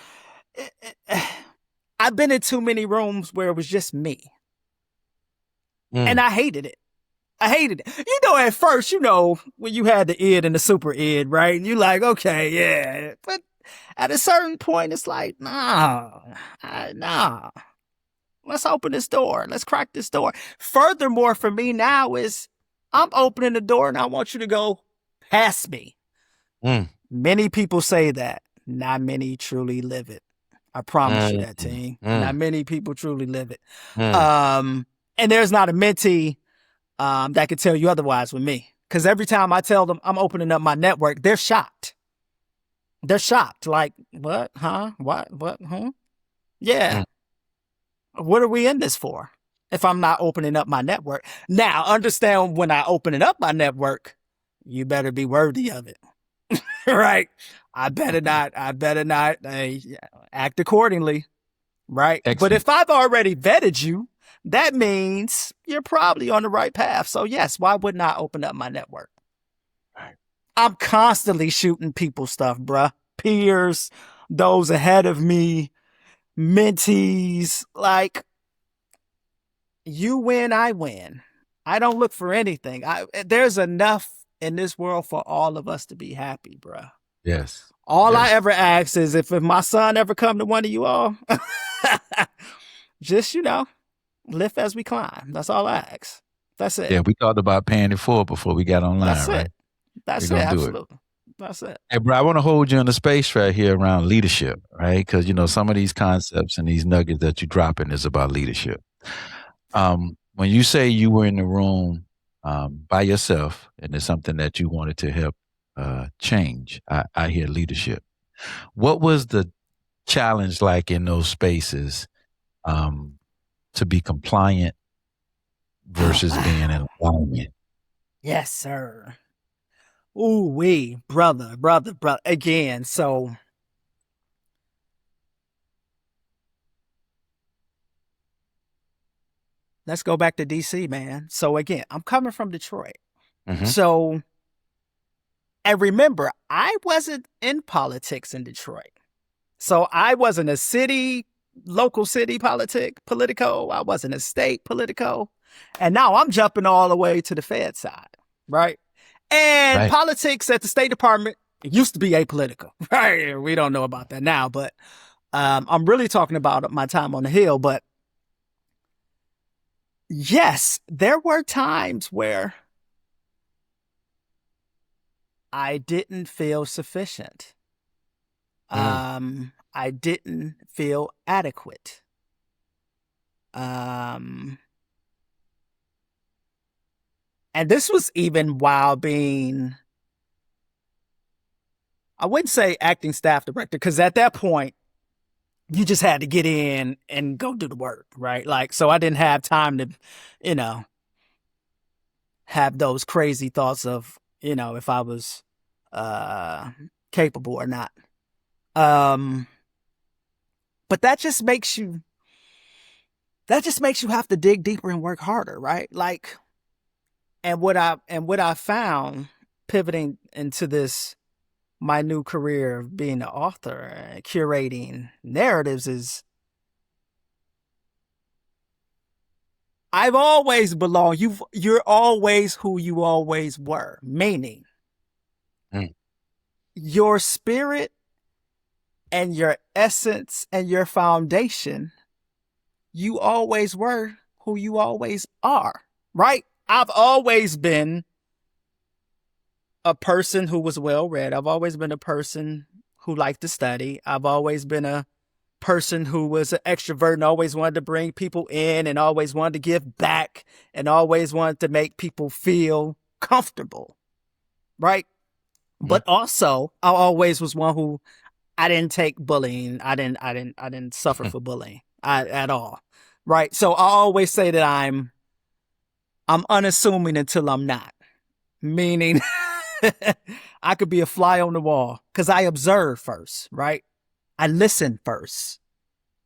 I've been in too many rooms where it was just me. And Mm. I hated it. I hated it. At first, when you had the id and the super id, right? And you're like, okay, yeah. But at a certain point, it's like, nah. Let's open this door. Let's crack this door. Furthermore, for me now is I'm opening the door and I want you to go past me. Mm. Many people say that. Not many truly live it. I promise you Mm, that, team. Not mm, many people truly live it. mm. And there's not a mentee that could tell you otherwise with me. Because every time I tell them I'm opening up my network, they're shocked. They're shocked. Like, what? Huh? What? What? Huh? Yeah. Mm. What are we in this for if I'm not opening up my network? Now, understand when I open it up my network, you better be worthy of it. Right? I better not act accordingly. Right? But Excellent. if I've already vetted you, that means you're probably on the right path. So yes, why wouldn't I open up my network? Right. I'm constantly shooting people stuff, bruh. Peers, those ahead of me, mentees, like you win, I win. I don't look for anything. There's enough in this world for all of us to be happy, bruh. Yes. All I Yes. ever ask is if my son ever come to one of you all, just, lift as we climb. That's all I ask. That's it. Yeah, we talked about paying it forward before we got online, That's right? it. We're That's it. gonna do it. Absolutely. That's it. Hey, bro, I want to hold you in the space right here around leadership, right? Because some of these concepts and these nuggets that you're dropping is about leadership. When you say you were in the room by yourself and it's something that you wanted to help change, I hear leadership. What was the challenge like in those spaces to be compliant versus being in alignment? Yes, sir. Ooh wee, brother. Again, so let's go back to DC, man. So again, I'm coming from Detroit. Mm-hmm. So, and remember, I wasn't in politics in Detroit. So I wasn't a local city politico. I wasn't a state politico. And now I'm jumping all the way to the Fed side, right? And Right. politics at the State Department used to be apolitical, right? We don't know about that now, but I'm really talking about my time on the Hill. But yes, there were times where I didn't feel sufficient. I didn't feel adequate. And this was even while being, I wouldn't say acting staff director, because at that point, you just had to get in and go do the work, right? Like, so I didn't have time to, have those crazy thoughts of, if I was capable or not. But that just makes you have to dig deeper and work harder, right? Like, and what I found pivoting into this my new career of being an author and curating narratives is I've always belonged. You're always who you always were, meaning your spirit and your essence and your foundation, you always were who you always are, right? I've always been a person who was well read. I've always been a person who liked to study. I've always been a person who was an extrovert and always wanted to bring people in and always wanted to give back and always wanted to make people feel comfortable, right? But also, I always was one who I didn't take bullying. I didn't suffer for bullying at all, right? So I always say that I'm unassuming until I'm not, meaning I could be a fly on the wall because I observe first, right? I listen first.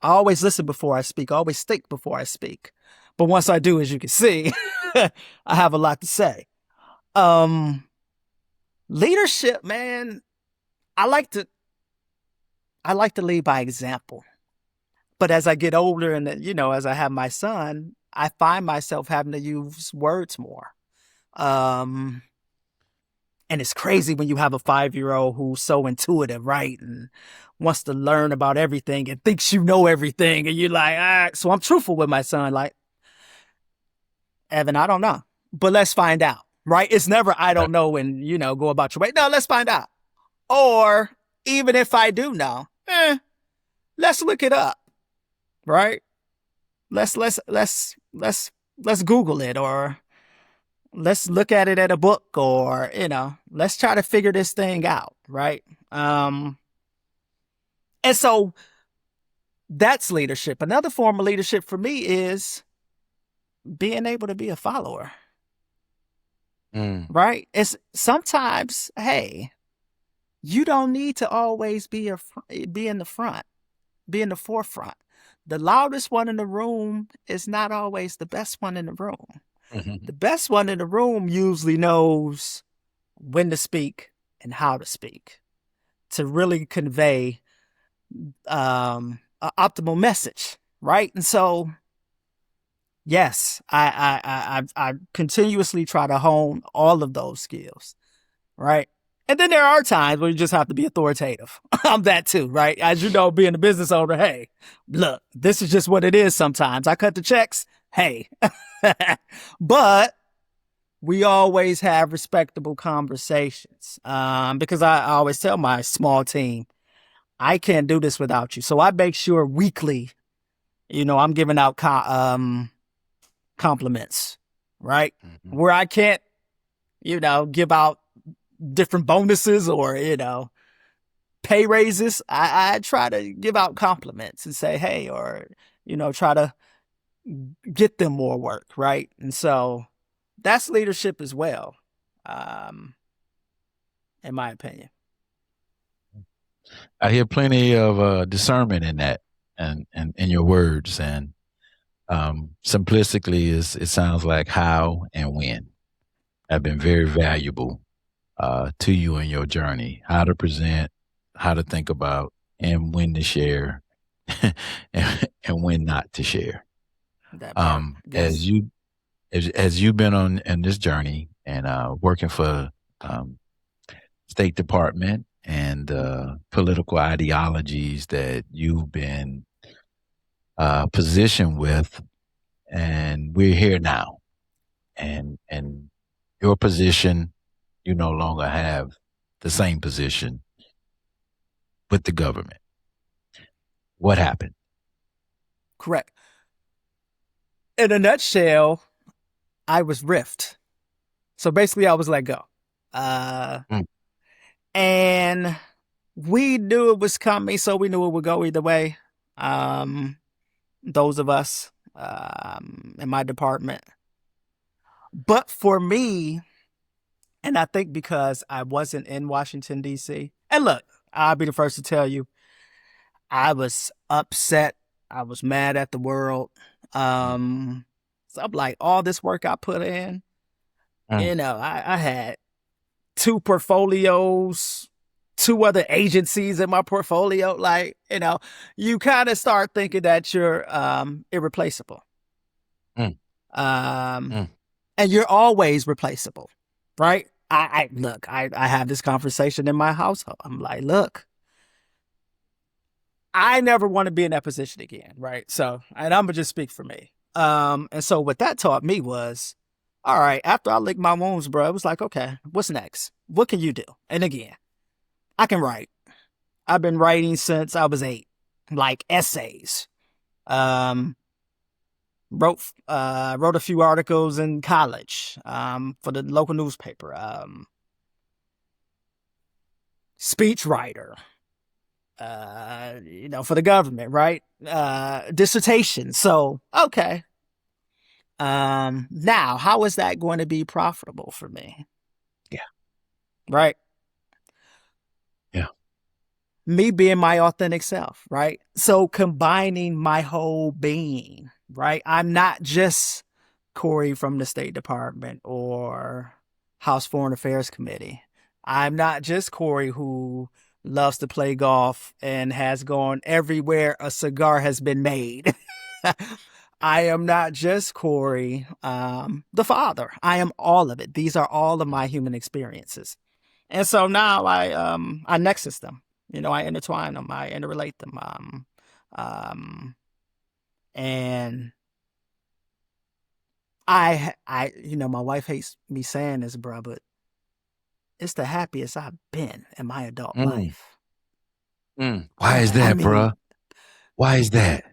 I always listen before I speak. I always think before I speak. But once I do, as you can see, I have a lot to say. Leadership, man, I like to lead by example. But as I get older and, as I have my son, I find myself having to use words more. And it's crazy when you have a 5-year-old who's so intuitive, right? And wants to learn about everything and thinks you know everything. And you're like, so I'm truthful with my son. Like, Evan, I don't know, but let's find out, right? It's never, I don't know and, go about your way. No, let's find out. Or even if I do know, let's look it up, right? Let's Google it, or let's look at it at a book, or let's try to figure this thing out, right? And so that's leadership. Another form of leadership for me is being able to be a follower, Mm. right? It's sometimes, hey, you don't need to always be in the front, be in the forefront. The loudest one in the room is not always the best one in the room. The best one in the room usually knows when to speak and how to speak to really convey an optimal message, right? And so, yes, I continuously try to hone all of those skills, right? And then there are times where you just have to be authoritative. I'm that too, right? As you know, being a business owner, hey, look, this is just what it is sometimes. I cut the checks, hey. But we always have respectable conversations because I always tell my small team, I can't do this without you. So I make sure weekly, I'm giving out compliments, right? Mhm. Where I can't, give out different bonuses or, pay raises, I try to give out compliments and say, hey, or, try to get them more work, right? And so that's leadership as well, um, in my opinion. I hear plenty of discernment in that, and in your words, and simplistically, is it sounds like how and when have been very valuable to you in your journey. How to present, how to think about, and when to share, and when not to share. That part, As yes, you as you've been on in this journey and working for um, State Department and political ideologies that you've been positioned with, and we're here now, and your position, you no longer have the same position with the government. What happened? correct. In a nutshell, I was riffed. So basically, I was let go. Uh, Mm. and we knew it was coming, so we knew it would go either way. Um, those of us in my department. But for me, and I think because I wasn't in Washington, D.C., and look, I'll be the first to tell you, I was upset. I was mad at the world. Mm. So I'm like, all this work I put in, Mm. I had two portfolios, two other agencies in my portfolio. Like, you kind of start thinking that you're irreplaceable. Mm. Um, Mm. and you're always replaceable, right? I look, I have this conversation in my household. I'm like, look, I never want to be in that position again, right? So, and I'm gonna just speak for me. And so what that taught me was, all right, after I licked my wounds, bro, it was like, okay, what's next? What can you do? And again, I can write. I've been writing since I was 8, like essays. Um, wrote a few articles in college for the local newspaper. Speech writer, for the government, right? Dissertation. So, okay. Now, how is that going to be profitable for me? Yeah. Right? Yeah. Me being my authentic self, right? So combining my whole being, right? I'm not just Corey from the State Department or House Foreign Affairs Committee. I'm not just Corey who loves to play golf and has gone everywhere a cigar has been made. I am not just Corey, the father. I am all of it. These are all of my human experiences. And so now I nexus them. I intertwine them. I interrelate them. And my wife hates me saying this, bro, but it's the happiest I've been in my adult Mm. life. Mm. Why is I that, mean, bruh? Why is that?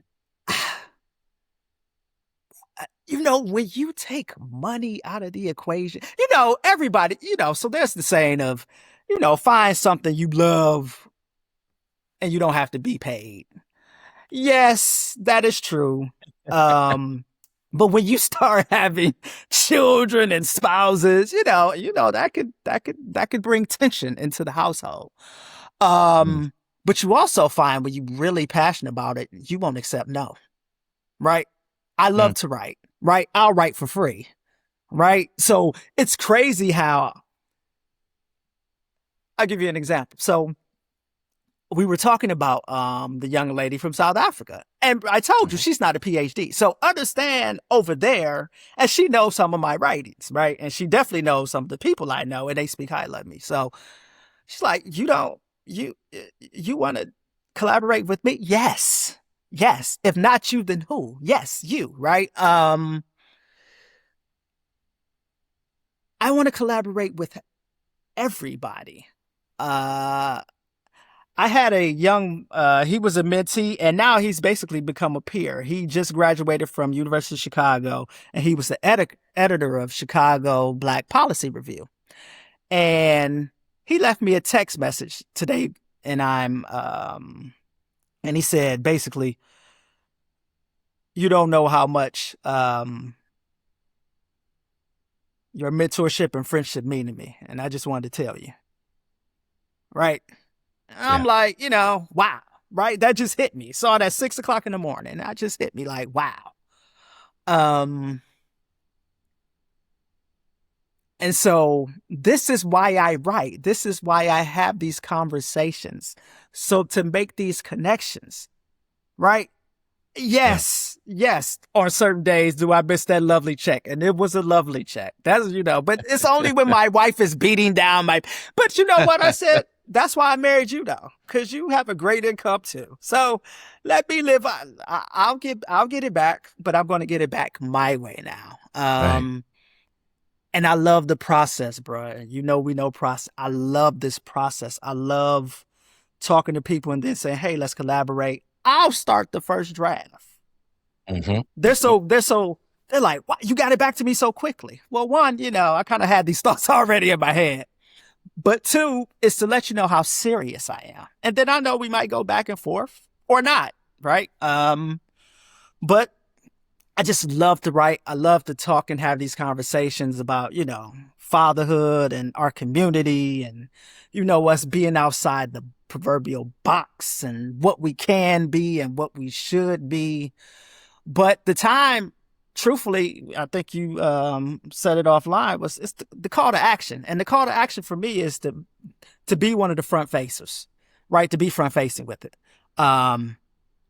When you take money out of the equation, everybody, so there's the saying of, find something you love and you don't have to be paid. Yes, that is true. Um, but when you start having children and spouses, that could bring tension into the household. Mm, But you also find when you're really passionate about it, you won't accept no, right? I love mm, to write, right? I'll write for free, right? So it's crazy how I'll give you an example. So we were talking about the young lady from South Africa. And I told you mhm. she's not a PhD. So understand over there, and she knows some of my writings, right? And she definitely knows some of the people I know, and they speak highly of me. So she's like, you want to collaborate with me? Yes. Yes. If not you, then who? Yes, you, right? I want to collaborate with everybody. Uh I had a young, he was a mentee, and now he's basically become a peer. He just graduated from University of Chicago, and he was the editor of Chicago Black Policy Review. And he left me a text message today, and and he said basically, you don't know how much your mentorship and friendship mean to me, and I just wanted to tell you, right? I'm Yeah. like, wow, right? That just hit me. Saw it at 6 o'clock in the morning. That just hit me like, wow. Um, and so this is why I write. This is why I have these conversations. So to make these connections, right? Yeah. Yes, yes. On certain days, do I miss that lovely check? And it was a lovely check. But it's only when my wife is beating down my. But you know what I said? That's why I married you, though, because you have a great income too. So let me live. I'll get it back, but I'm going to get it back my way now. Right. And I love the process, bro. We know process. I love this process. I love talking to people and then saying, "Hey, let's collaborate." I'll start the first draft. Hmm. They're like, "What? You got it back to me so quickly?" Well, one, I kind of had these thoughts already in my head. But two is to let you know how serious I am. And then I know we might go back and forth or not, right? But I just love to write. I love to talk and have these conversations about, fatherhood and our community and, us being outside the proverbial box and what we can be and what we should be. But the time, truthfully, I think you said it offline, it's the call to action. And the call to action for me is to be one of the front facers, right? To be front facing with it. And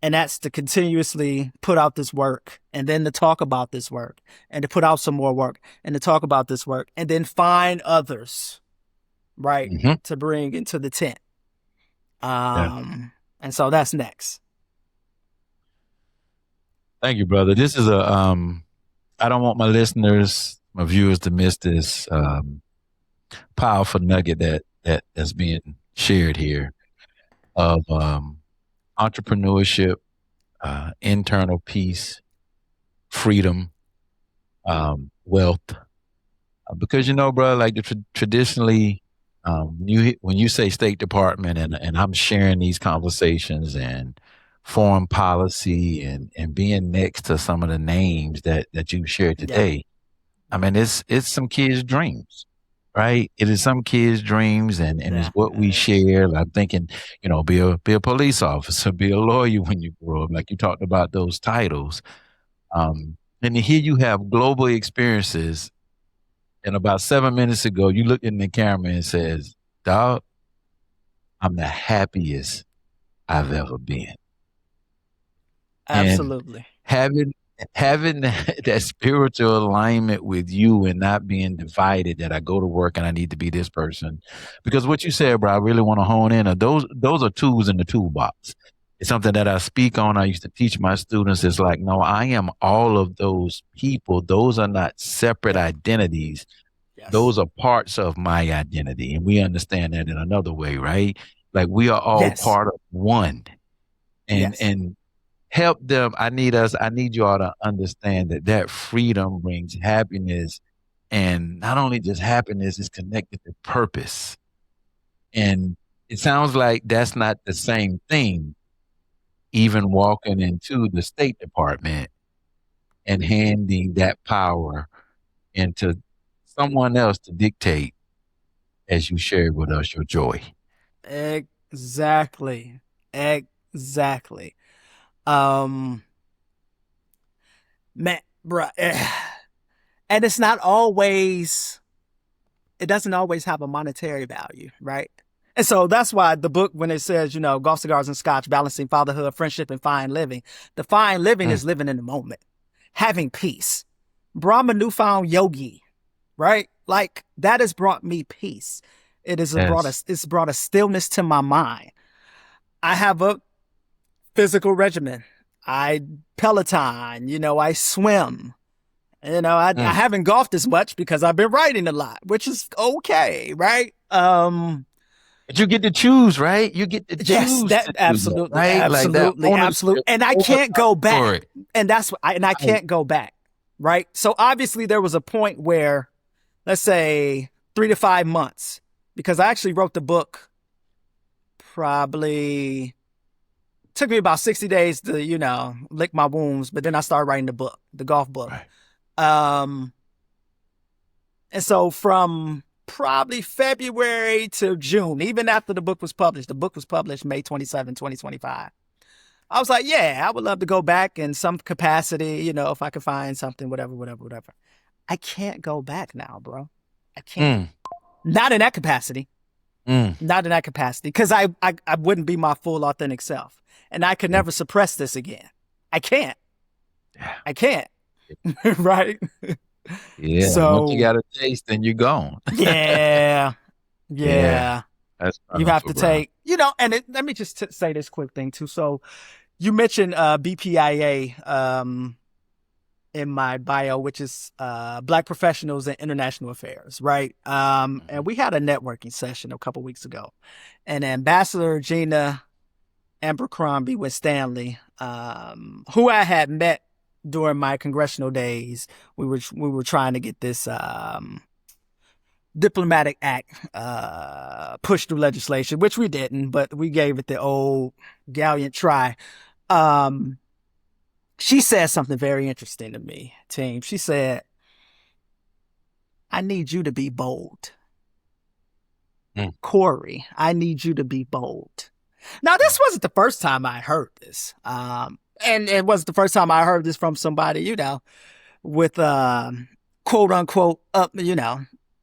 that's to continuously put out this work and then to talk about this work and to put out some more work and to talk about this work and then find others, right, Hmm. to bring into the tent. Yeah. And so that's next. Thank you, brother. This is I don't want my listeners, my viewers to miss this powerful nugget that's being shared here of entrepreneurship, internal peace, freedom, wealth. Because bro, like traditionally, when you say State Department and I'm sharing these conversations and foreign policy and being next to some of the names that you shared Yeah. today, I mean it's some kids' dreams, right? It is some kids' dreams and it's Yeah. what we share. I'm thinking, be a police officer, be a lawyer when you grow up, like you talked about those titles. And here you have global experiences. And about 7 minutes ago, you looked in the camera and says, "Dog, I'm the happiest I've ever been." And Absolutely. having having that spiritual alignment with you and not being divided that I go to work and I need to be this person. Because what you said, bro, I really want to hone in on those are tools in the toolbox. It's something that I speak on. I used to teach my students. It's like, no, I am all of those people. Those are not separate Yep. identities. Yes. Those are parts of my identity. And we understand that in another way, right? Like we are all Yes. part of one. And Yes. and help them. I need you all to understand that that freedom brings happiness, and not only just happiness, is connected to purpose. And it sounds like that's not the same thing, even walking into the State Department and handing that power into someone else to dictate, as you shared with us, your joy. Exactly. Exactly. Um, man, bruh. And it's not always, it doesn't always have a monetary value, right? And so that's why the book, when it says, golf, cigars, and scotch, balancing fatherhood, friendship, and fine living, the fine living Mm, is living in the moment, having peace. Brahma newfound yogi, right? Like that has brought me peace. yes. It's brought a stillness to my mind. I have a physical regimen. I Peloton, I swim. I Mm. haven't golfed as much because I've been writing a lot, which is okay, right? But you get to choose, right? You get to Yes, choose that to do that, absolutely, right? Like that absolutely, absolutely. ownership And I over can't go for back. it. And I Right. can't go back, right? So obviously there was a point where, let's say 3 to 5 months, because I actually wrote the book probably took me about 60 days to, lick my wounds, but then I started writing the book, the golf book. Right. Um, and so from probably February to June, even after the book was published May 27, 2025. I was like, yeah, I would love to go back in some capacity, if I could find something, whatever, whatever, whatever. I can't go back now, bro. I can't. Mm, Not in that capacity. mm. Not in that capacity. Because I wouldn't be my full authentic self. And I could Yeah. never suppress this again. I can't. Yeah. I can't. Right? Yeah. Once you So, got a taste, then you're gone. yeah. Yeah. Yeah. That's You have powerful, to bro. take, let me just say this quick thing too. So you mentioned BPIA in my bio, which is Black Professionals in International Affairs, right? Mhm. And we had a networking session a couple weeks ago, and Ambassador Gina Abercrombie with Stanley, who I had met during my congressional days. We were trying to get this diplomatic act pushed through legislation, which we didn't, but we gave it the old gallant try. Um, she said something very interesting to me, team. She said, I need you to be bold. Mm, Corey, I need you to be bold. Now, this wasn't the first time I heard this. And it wasn't the first time I heard this from somebody, with quote unquote up,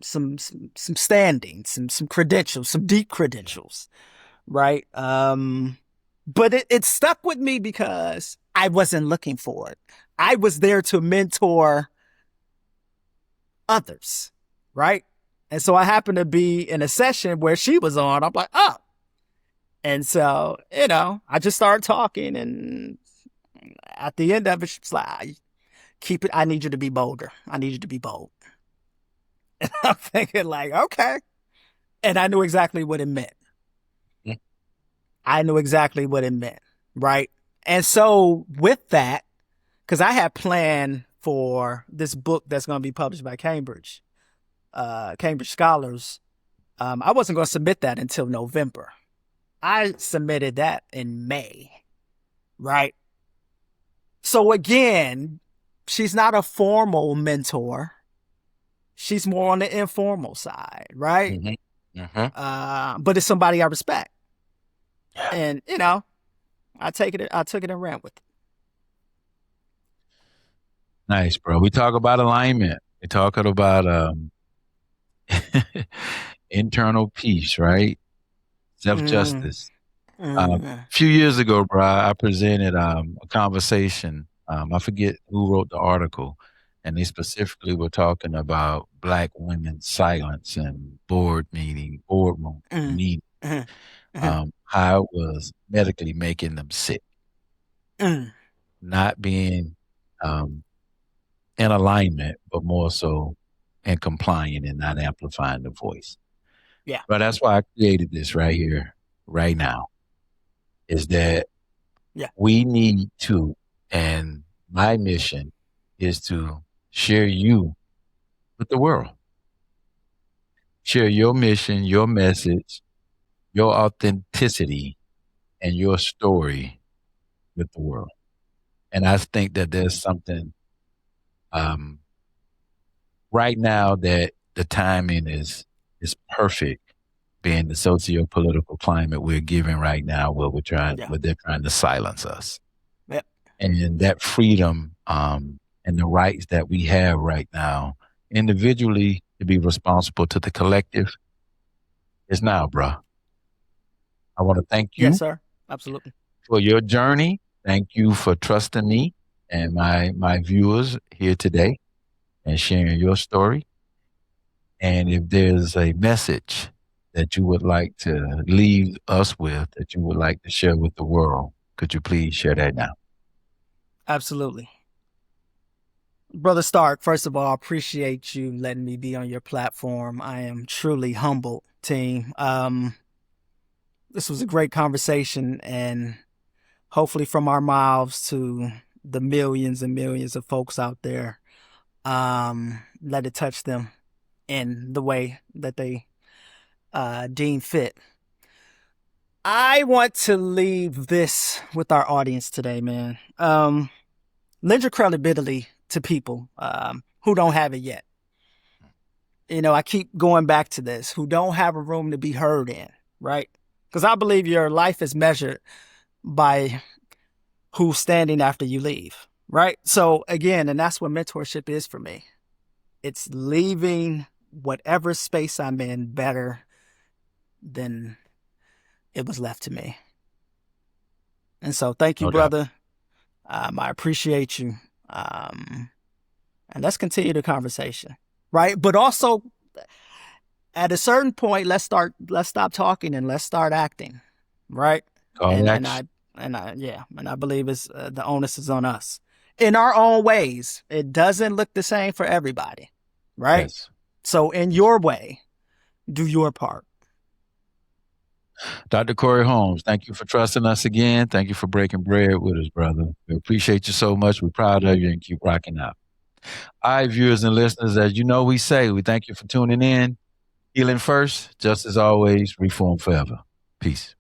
some standing, some credentials, some deep credentials, right? But it stuck with me because I wasn't looking for it. I was there to mentor others, right? And so I happened to be in a session where she was on. I'm like, oh. And so, I just started talking. And at the end of it, she's like, keep it. I need you to be bolder. I need you to be bold. And I'm thinking, like, okay. And I knew exactly what it meant. mm, I knew exactly what it meant, right? And so with that, because I had planned for this book that's going to be published by Cambridge Scholars, I wasn't going to submit that until November. I submitted that in May, right? So again, she's not a formal mentor. She's more on the informal side, right? mhm, mhm. But it's somebody I respect. Yeah. And, I took it and ran with it. Nice, bro. We talk about alignment. We talking about internal peace, right? Self Mm, justice. A mm, few years ago, bro, I presented a conversation. I forget who wrote the article, and they specifically were talking about Black women's silence and boardroom mm, meeting, mm, mm, how it was medically making them sick, mm. not being um, in alignment, but more so in complying and not amplifying the voice. Yeah. But that's why I created this right here, right now, is that Yeah. We need to, and my mission is to share you with the world. Share your mission, your message, your authenticity, and your story with the world. And I think that there's something um, right now that the timing is perfect, being the socio-political climate we're giving right now, Yeah. where they're trying to silence us, Yep. and that freedom and the rights that we have right now, individually to be responsible to the collective, is now, bruh. I want to thank Yes, you sir. Absolutely. for your journey. Thank you for trusting me and my viewers here today and sharing your story. And if there's a message that you would like to leave us with, that you would like to share with the world, could you please share that now? Absolutely. Brother Stark, first of all, I appreciate you letting me be on your platform. I am truly humbled, team. This was a great conversation, and hopefully from our mouths to the millions and millions of folks out there, let it touch them in the way that they deem fit. I want to leave this with our audience today, man. Lend your credibility to people who don't have it yet. You know, I keep going back to this, who don't have a room to be heard in, right? Because I believe your life is measured by who's standing after you leave, right? So again, and that's what mentorship is for me. It's leaving whatever space I'm in better than it was left to me. And so thank you, No doubt. brother. I appreciate you. Um, and let's continue the conversation, right? But also at a certain point, let's stop talking and let's start acting, right? Call to And and action. I and I yeah, and I believe it's the onus is on us in our own ways. It doesn't look the same for everybody, right? Yes. So in your way, do your part. Dr. Corey Holmes, thank you for trusting us again. Thank you for breaking bread with us, brother. We appreciate you so much. We're proud of you and keep rocking out. All right, viewers and listeners, as you know, we say, we thank you for tuning in. Healing first, just as always, reform forever. Peace.